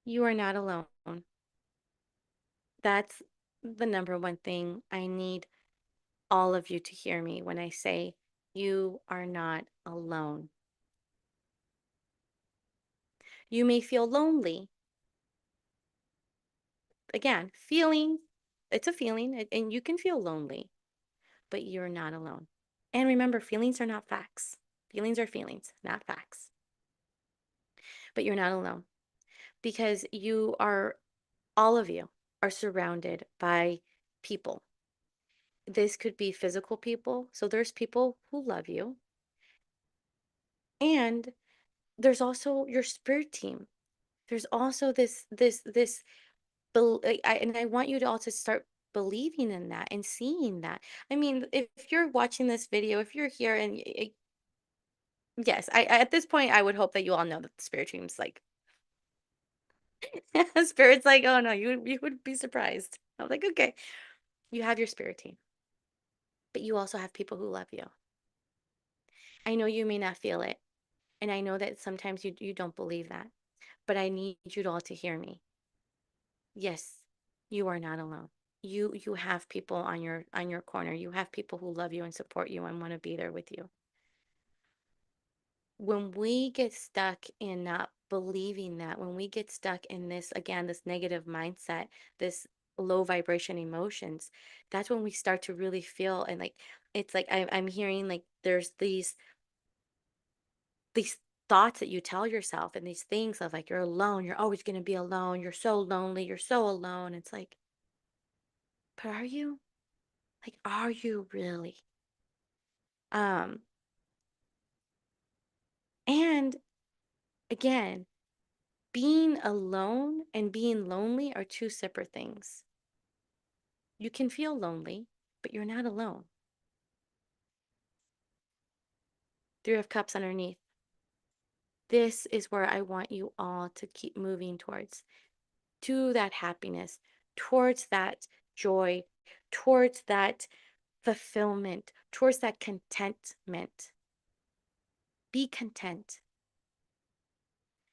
You are not alone. That's the number one thing I need all of you to hear me when I say you are not alone. You may feel lonely. Again, feeling, it's a feeling, and you can feel lonely, but you're not alone. And remember, feelings are not facts. Feelings are feelings, not facts. But you're not alone because all of you are surrounded by people. This could be physical people. So there's people who love you. And there's also your spirit team. There's also this, and I want you to also start believing in that and seeing that. I mean, if you're watching this video, if you're here and yes, at this point, I would hope that you all know that the spirit team's like, spirit's like, oh no, you would be surprised. I was like, okay, you have your spirit team, but you also have people who love you. I know you may not feel it, and I know that sometimes you don't believe that, but I need you all to hear me. Yes, you are not alone. You have people on your corner. You have people who love you and support you and want to be there with you. When we get stuck in not believing that, when we get stuck in this, again, this negative mindset, this low vibration emotions, that's when we start to really feel and like it's like I'm hearing like there's these thoughts that you tell yourself and these things of like you're alone, you're always going to be alone, you're so lonely, you're so alone. It's like, but are you? Like, are you really? Um, and again, being alone and being lonely are two separate things. You can feel lonely, but you're not alone. Three of Cups underneath. This is where I want you all to keep moving towards, to that happiness, towards that joy, towards that fulfillment, towards that contentment. Be content.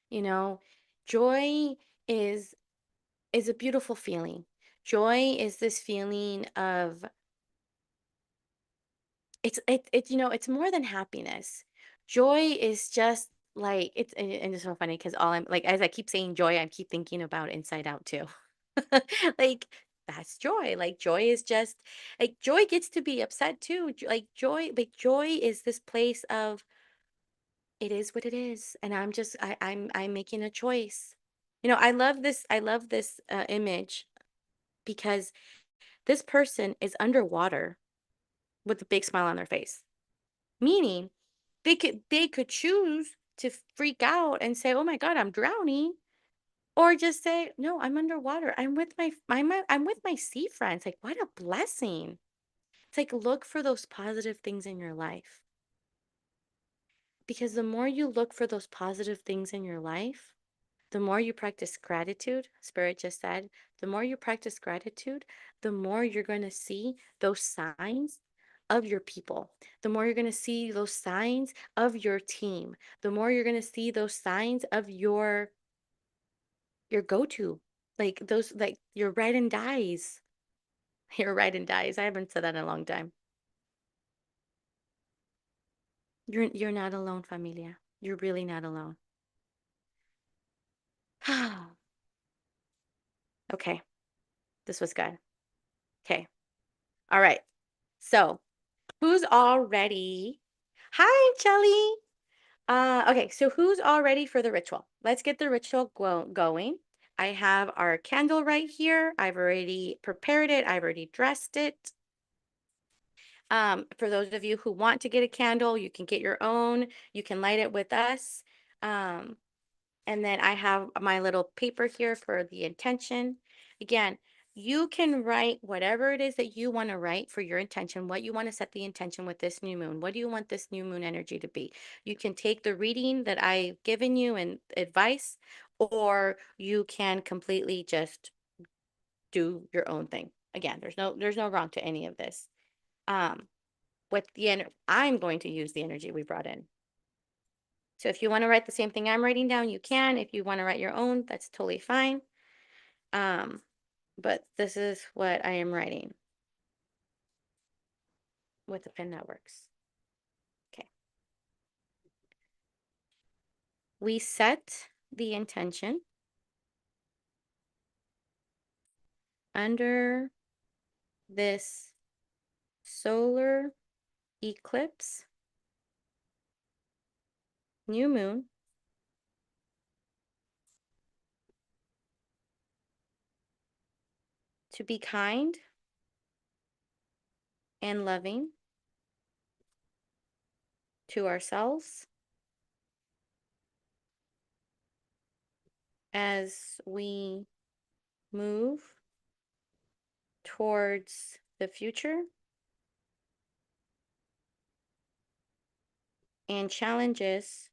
You know, joy is is a beautiful feeling. Joy is this feeling of it's more than happiness. Joy is just like and it's so funny because all I'm like as I keep saying joy, I keep thinking about Inside Out too. Like that's joy. Like joy is just like joy gets to be upset too. Like joy, but joy is this place of it is what it is, and I'm making a choice. I love this image because this person is underwater with a big smile on their face. Meaning they could choose to freak out and say, "Oh my God, I'm drowning," or just say, "No, I'm underwater. I'm with my sea friends." Like, what a blessing. It's like look for those positive things in your life. Because the more you look for those positive things in your life, the more you practice gratitude, Spirit just said, the more you practice gratitude, the more you're going to see those signs of your people. The more you're going to see those signs of your team. The more you're going to see those signs of your go-to. Like those like your ride and dies. Your ride and dies. I haven't said that in a long time. You're not alone, familia. You're really not alone. Okay. This was good. Okay. All right. So, who's all ready? Hi, Shelly. Okay, so who's all ready for the ritual? Let's get the ritual going. I have our candle right here. I've already prepared it. I've already dressed it. For those of you who want to get a candle, you can get your own. You can light it with us. Um, and then I have my little paper here for the intention. Again, you can write whatever it is that you want to write for your intention, what you want to set the intention with this new moon. What do you want this new moon energy to be? You can take the reading that I've given you and advice, or you can completely just do your own thing. Again, there's no wrong to any of this. Um, with I'm going to use the energy we brought in. So if you want to write the same thing I'm writing down, you can. If you want to write your own, that's totally fine. But this is what I am writing. with a pen that works. Okay. We set the intention under this solar eclipse new moon to be kind and loving to ourselves as we move towards the future and challenges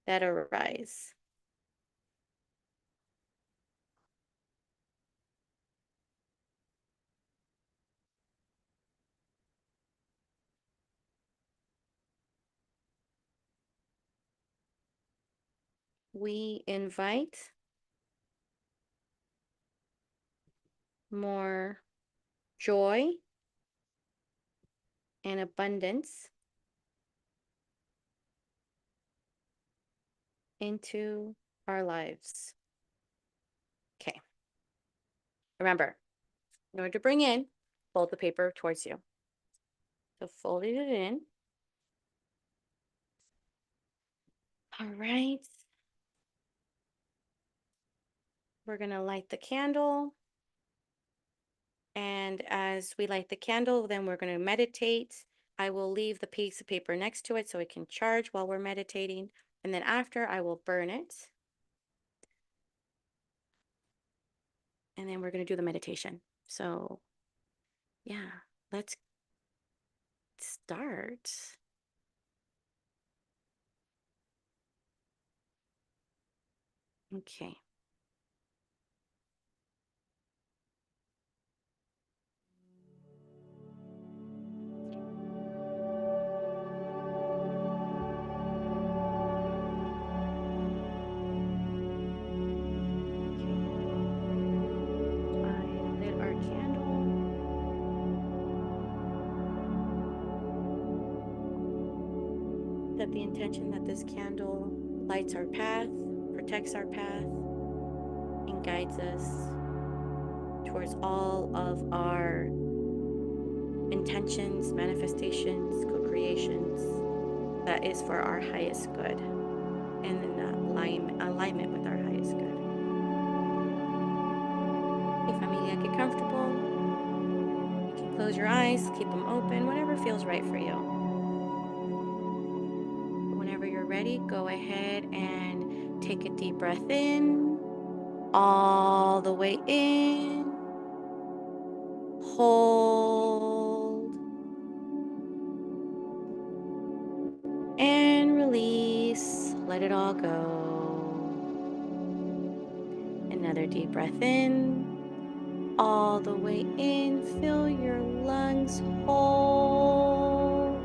that arise. We invite more joy and abundance into our lives. Okay. Remember, in order to bring in, fold the paper towards you. So folding it in. All right. We're going to light the candle. And as we light the candle, then we're going to meditate. I will leave the piece of paper next to it so it can charge while we're meditating. And then after, I will burn it. And then we're going to do the meditation. So, yeah, let's start. Okay. Set the intention that this candle lights our path, protects our path, and guides us towards all of our intentions, manifestations, co-creations that is for our highest good and in alignment with our highest good. Hey, familia, get comfortable. You can close your eyes, keep them open, whatever feels right for you. Whenever you're ready, go ahead and take a deep breath in, all the way in, hold, and release. Let it all go. Another deep breath in, all the way in, fill your lungs, hold,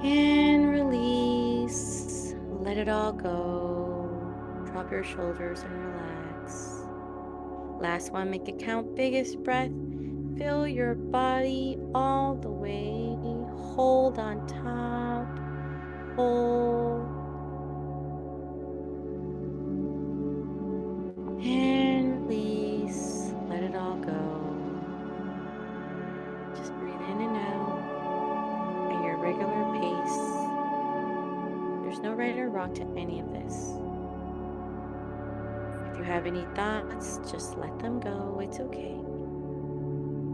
and release. Let it all go. Drop your shoulders and relax. Last one, make it count. Biggest breath. Fill your body all the way. Hold on top. Hold. And release. Let it all go. Just breathe in and out at your regular pace. There's no right or wrong to any of this. If you have any thoughts, just let them go. It's okay.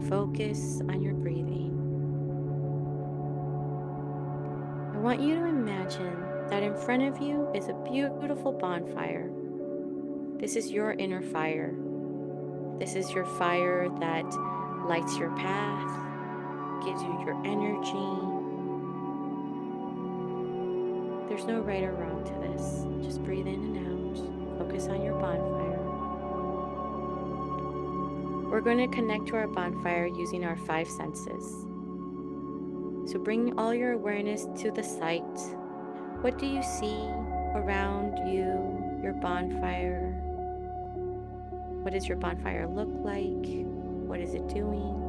Focus on your breathing. I want you to imagine that in front of you is a beautiful bonfire. This is your inner fire. This is your fire that lights your path, gives you your energy. There's no right or wrong to this. Just breathe in and out. Focus on your bonfire. We're going to connect to our bonfire using our 5 senses. So bring all your awareness to the sight. What do you see around you, your bonfire? What does your bonfire look like? What is it doing?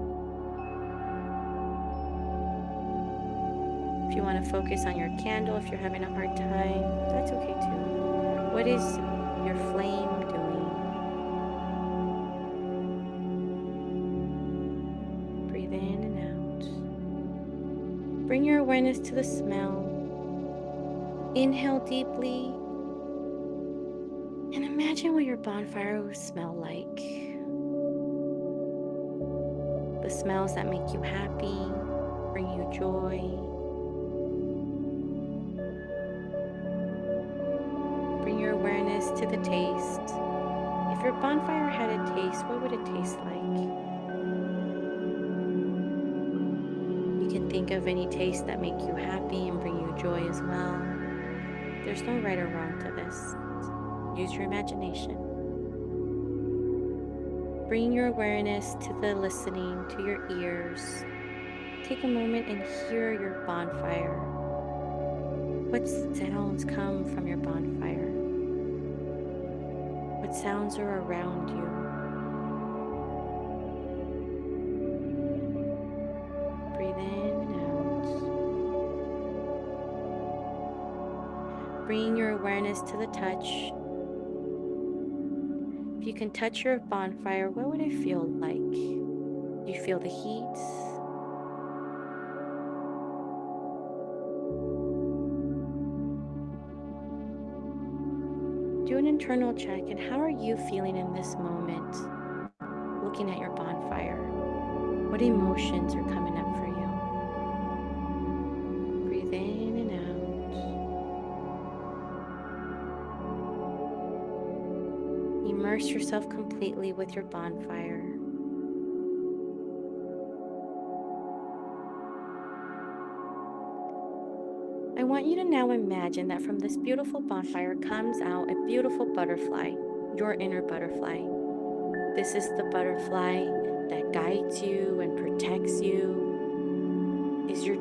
If you want to focus on your candle, if you're having a hard time, that's okay too. What is your flame doing? Breathe in and out. Bring your awareness to the smell. Inhale deeply and imagine what your bonfire will smell like. The smells that make you happy, bring you joy. Bring your awareness to the taste. If your bonfire had a taste, what would it taste like? You can think of any taste that make you happy and bring you joy as well. There's no right or wrong to this. Use your imagination. Bring your awareness to the listening, to your ears. Take a moment and hear your bonfire. What sounds come from your bonfire? What sounds are around you? Breathe in and out. Bring your awareness to the touch. If you can touch your bonfire, what would it feel like? Do you feel the heat? Do an internal check, and how are you feeling in this moment, looking at your bonfire? What emotions are coming up for you? Breathe in and out. Immerse yourself completely with your bonfire. I want you to now imagine that from this beautiful bonfire comes out a beautiful butterfly, your inner butterfly. This is the butterfly that guides you and protects you, is your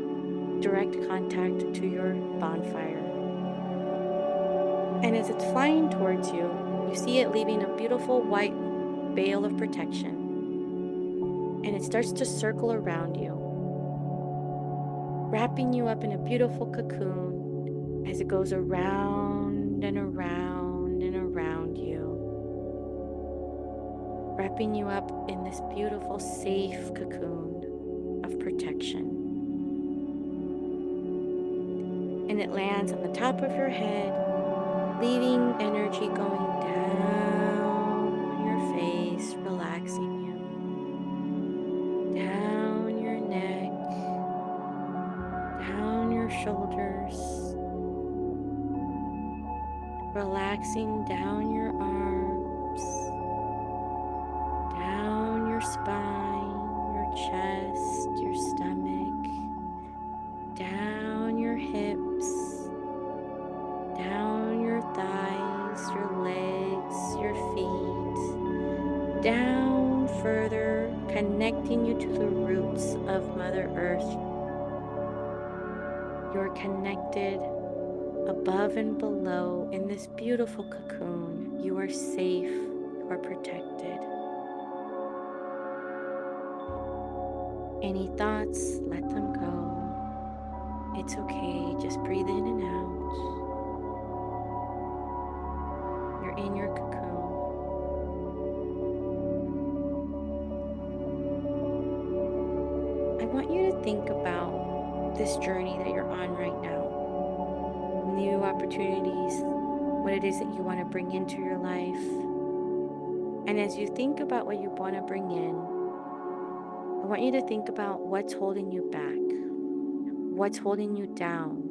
direct contact to your bonfire. And as it's flying towards you, you see it leaving a beautiful white veil of protection. And it starts to circle around you, wrapping you up in a beautiful cocoon as it goes around and around and around you, wrapping you up in this beautiful, safe cocoon of protection. And it lands on the top of your head, leaving energy going down your face, relaxing you, down your neck, down your shoulders, relaxing down your arms, down your spine, your chest, your stomach, down your hips, down your thighs, your legs, your feet, down further, connecting you to the roots of Mother Earth. You're connected above and below in this beautiful cocoon. You are safe, you are protected. Any thoughts, let them go. It's okay, just breathe in and out. You're in your cocoon. I want you to think about this journey that you're on right now. New opportunities, what it is that you want to bring into your life. And as you think about what you want to bring in, I want you to think about what's holding you back, what's holding you down,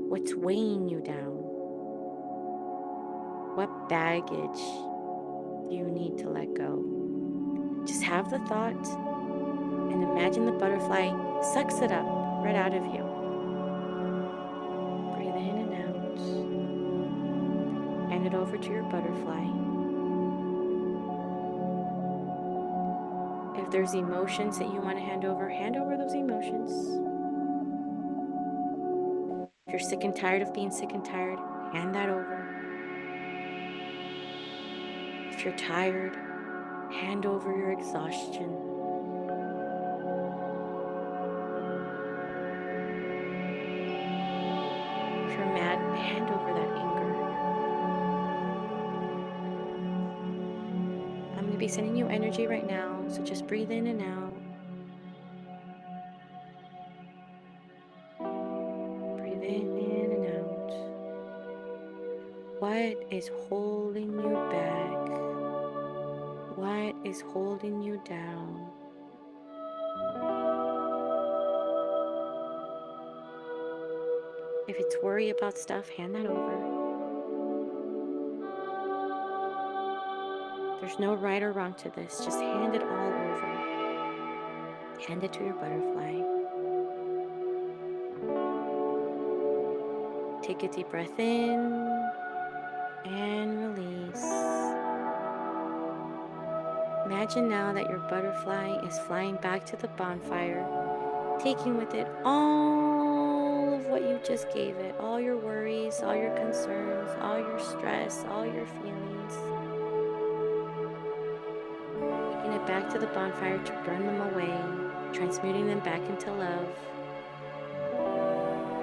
what's weighing you down, what baggage do you need to let go. Just have the thought and imagine the butterfly sucks it up right out of you. Breathe in and out. Hand it over to your butterfly. If there's emotions that you want to hand over those emotions. If you're sick and tired of being sick and tired, hand that over. If you're tired, Hand over your exhaustion. If you're mad, hand over that anger. I'm going to be sending you energy right now, so just breathe in and out. Breathe in and out. What is holding you back? What is holding you down? If it's worry about stuff, hand that over. There's no right or wrong to this. Just hand it all over. Hand it to your butterfly. Take a deep breath in and release. Imagine now that your butterfly is flying back to the bonfire, taking with it all of what you just gave it, all your worries, all your concerns, all your stress, all your feelings. Taking it back to the bonfire to burn them away, transmuting them back into love.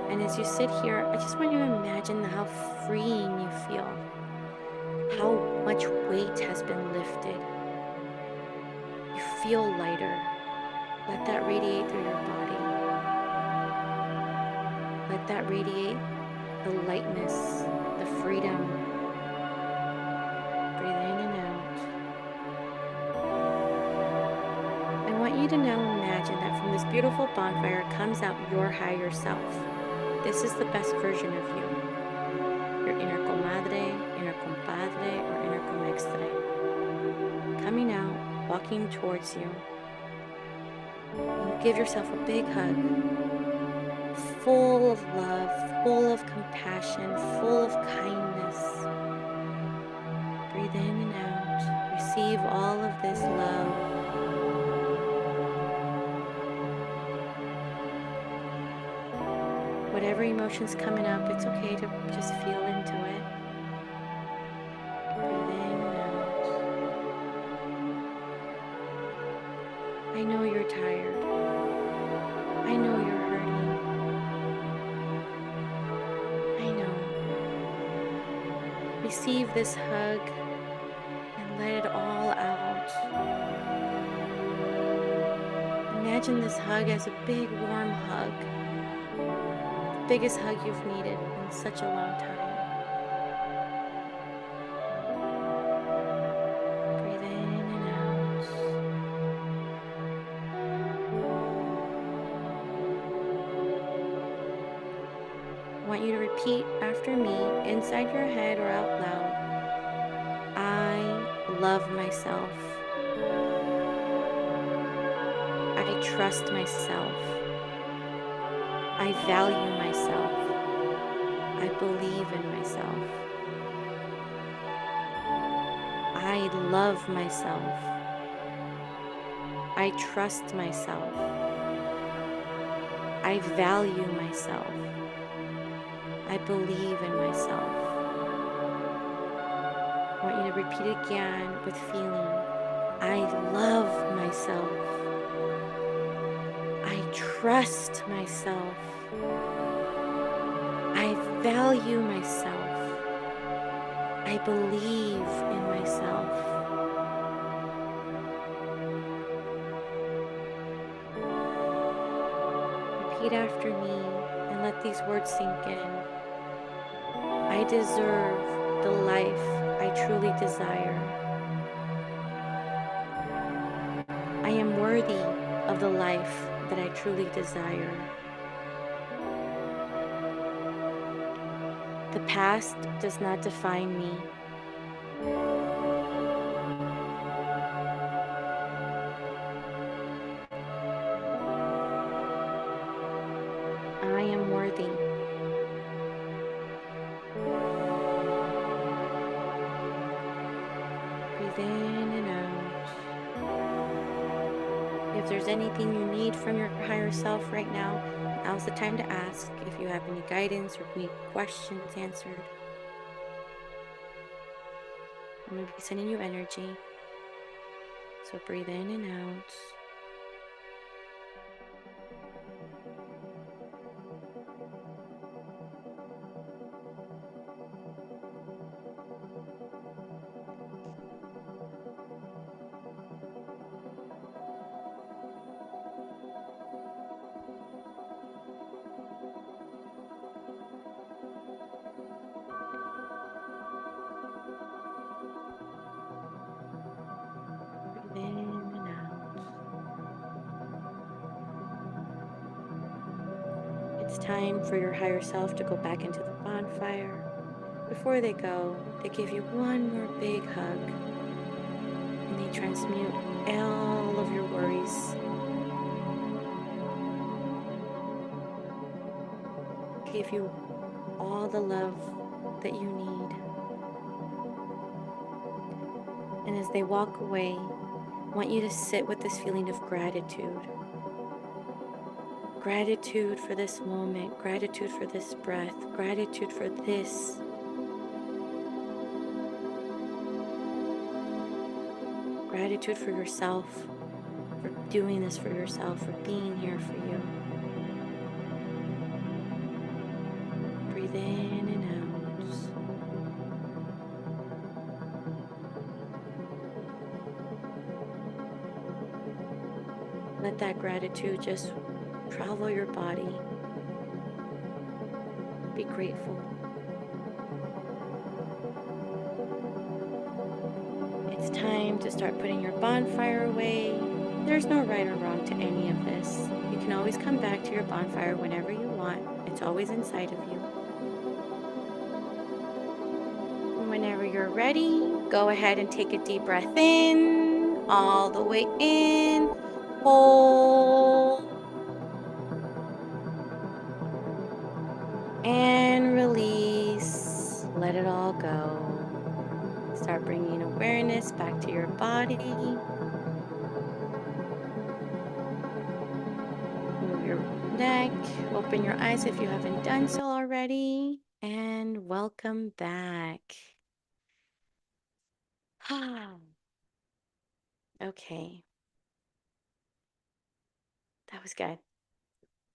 And as you sit here, I just want you to imagine how freeing you feel, how much weight has been lifted. You feel lighter. Let that radiate through your body. Let that radiate the lightness, the freedom. Breathe in and out. I want you to now imagine that from this beautiful bonfire comes out your higher self. This is the best version of you. Your inner comadre, inner compadre, or inner comextre. Coming out, walking towards you. You give yourself a big hug, full of love, full of compassion, full of kindness. Breathe in and out. Receive all of this love. Whatever emotion's coming up, it's okay to just feel into it. Breathe in and out. I know you're tired. I know you're hurting. I know. Receive this hug and let it all out. Imagine this hug as a big warm hug. The biggest hug you've needed in such a long time. Breathe in and out. I want you to repeat after me, inside your head or out loud. I love myself. I trust myself. I value myself. I believe in myself. I love myself. I trust myself. I value myself. I believe in myself. I want you to repeat it again with feeling. I love myself. I trust myself. I value myself. I believe in myself. Repeat after me and let these words sink in. I deserve the life I truly desire. I am worthy of the life that I truly desire. The past does not define me. I am worthy. Breathe in and out. If there's anything you need from your higher self right now, now's the time to ask. If you have any guidance or need questions answered, I'm going to be sending you energy. So breathe in and out. Breathe in and out. It's time for your higher self to go back into the bonfire. Before they go, they give you one more big hug and they transmute all of your worries. Give you all the love that you need. And as they walk away, I want you to sit with this feeling of gratitude. Gratitude for this moment, gratitude for this breath, gratitude for this. Gratitude for yourself, for doing this for yourself, for being here for you. Breathe in and out. Let that gratitude just travel your body. Be grateful. It's time to start putting your bonfire away. There's no right or wrong to any of this. You can always come back to your bonfire whenever you want. It's always inside of you. Whenever you're ready, go ahead and take a deep breath in, all the way in, hold, and release. Let it all go. Start bringing awareness back to your body. Move your neck, open your eyes if you haven't done so already, and welcome back. Okay, that was good.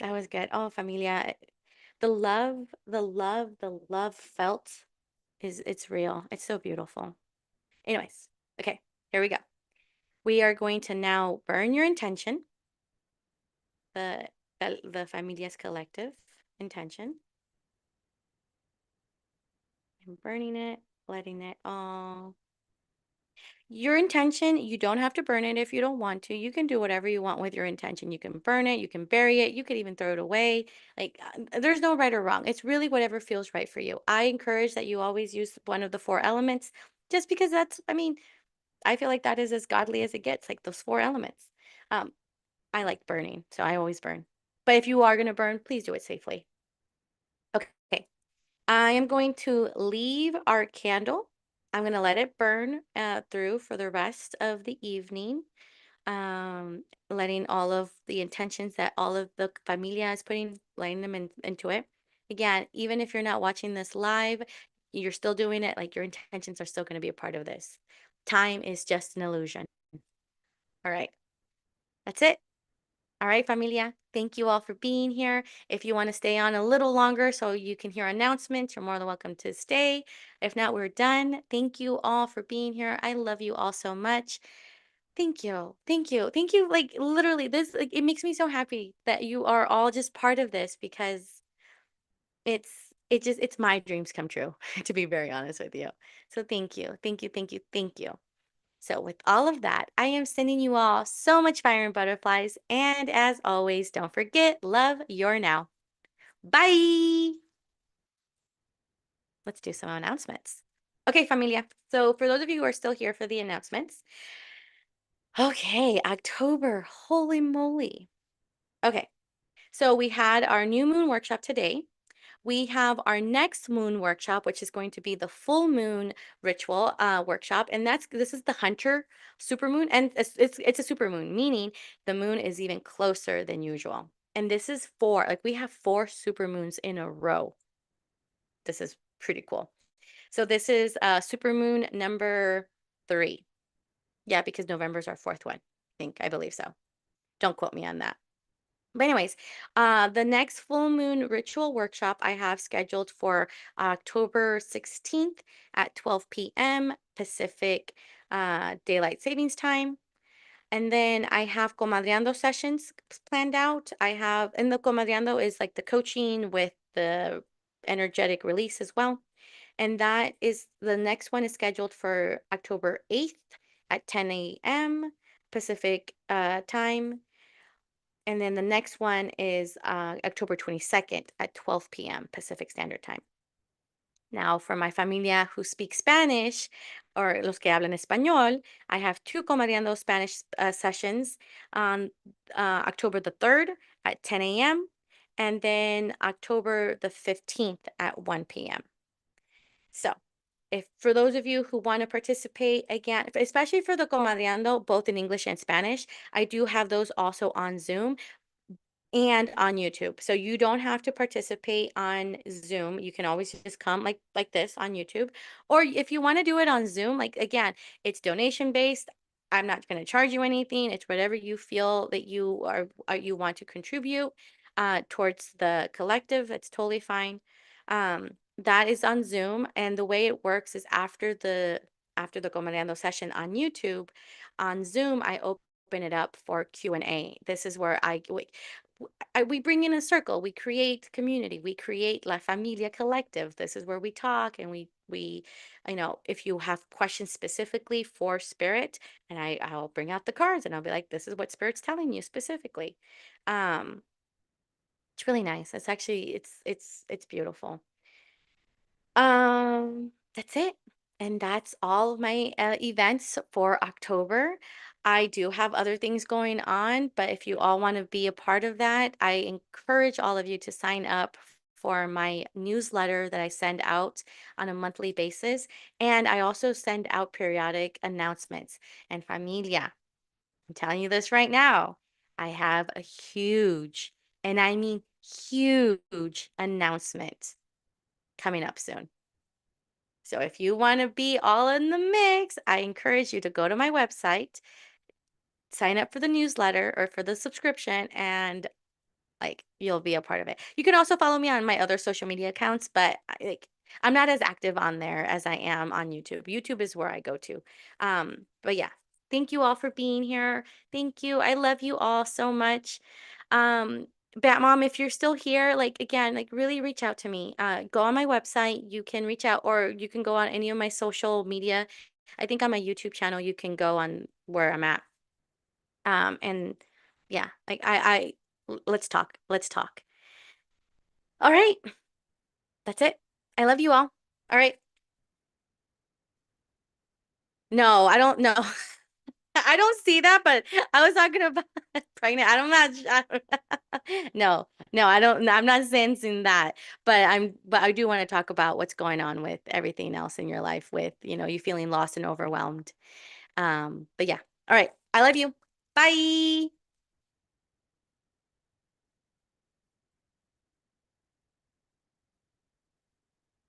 That was good. Oh, familia, the love felt it's real. It's so beautiful. Anyways, okay, here we go. We are going to now burn your intention, the the familia's collective intention. I'm burning it, letting it all. Your intention, you don't have to burn it if you don't want to. You can do whatever you want with your intention. You can burn it, you can bury it, you could even throw it away. Like, there's no right or wrong. It's really whatever feels right for you. I encourage that you always use one of the four elements just because that's, I mean, I feel like that is as godly as it gets, like those four elements. Um, I like burning, so I always burn. But if you are going to burn, please do it safely. Okay. I am going to leave our candle. I'm going to let it burn through for the rest of the evening, letting all of the intentions that all of the familia is putting, letting them into it. Again, even if you're not watching this live, you're still doing it. Like your intentions are still going to be a part of this. Time is just an illusion. All right. That's it. All right, familia. Thank you all for being here. If you want to stay on a little longer so you can hear announcements, you're more than welcome to stay. If not, we're done. Thank you all for being here. I love you all so much. Thank you. Thank you. Thank you. Like literally this, like, it makes me so happy that you are all just part of this because it's it's my dreams come true, to be very honest with you. So thank you. Thank you. Thank you. Thank you. So, with all of that, I am sending you all so much fire and butterflies. And as always, don't forget, love your now. Bye. Let's do some announcements. Okay, familia. So, for those of you who are still here for the announcements, okay, October, holy moly. Okay, so we had our new moon workshop today. We have our next moon workshop, which is going to be the full moon ritual workshop, and this is the Hunter supermoon, and it's a supermoon, meaning the moon is even closer than usual. And this is we have 4 supermoons in a row. This is pretty cool. So this is supermoon number 3. Yeah, because November's our fourth one. I believe so. Don't quote me on that. But anyways, the next full moon ritual workshop I have scheduled for October 16th at 12 p.m. Pacific Daylight Savings Time. And then I have comadreando sessions planned out. And the comadreando is like the coaching with the energetic release as well. And the next one is scheduled for October 8th at 10 a.m. Pacific time. And then the next one is October 22nd at 12 p.m. Pacific Standard Time. Now, for my familia who speak Spanish or los que hablan español, I have two Comadreando Spanish sessions on October the 3rd at 10 a.m. and then October the 15th at 1 p.m. So, if for those of you who want to participate again, especially for the Comadreando, both in English and Spanish, I do have those also on Zoom and on YouTube. So you don't have to participate on Zoom. You can always just come like this on YouTube. Or if you want to do it on Zoom, like again, it's donation based. I'm not going to charge you anything. It's whatever you feel that you want to contribute towards the collective. That's totally fine. That is on Zoom, and the way it works is after the Comediando session on YouTube, on Zoom, I open it up for Q&A. This is where we bring in a circle, we create community, we create La Familia Collective. This is where we talk and we if you have questions specifically for spirit, and I'll bring out the cards and I'll be like, this is what spirit's telling you specifically. Um, it's really nice. It's actually it's beautiful. That's it. And that's all of my events for October. I do have other things going on, but if you all want to be a part of that, I encourage all of you to sign up for my newsletter that I send out on a monthly basis. And I also send out periodic announcements. And familia, I'm telling you this right now, I have a huge, and I mean huge announcement coming up soon. So if you want to be all in the mix, I encourage you to go to my website, sign up for the newsletter or for the subscription, and like you'll be a part of it. You can also follow me on my other social media accounts, but I'm not as active on there as I am on YouTube. YouTube is where I go to. But yeah, thank you all for being here. Thank you. I love you all so much. Bat Mom, if you're still here, like again, like really reach out to me. Go on my website. You can reach out, or you can go on any of my social media. I think on my YouTube channel, you can go on where I'm at. And yeah, like let's talk. Let's talk. All right. That's it. I love you all. All right. No, I don't know. I don't see that, but I was talking about pregnant. No, no, I don't, I'm not sensing that, but I do want to talk about what's going on with everything else in your life with, you feeling lost and overwhelmed. But yeah. All right. I love you. Bye.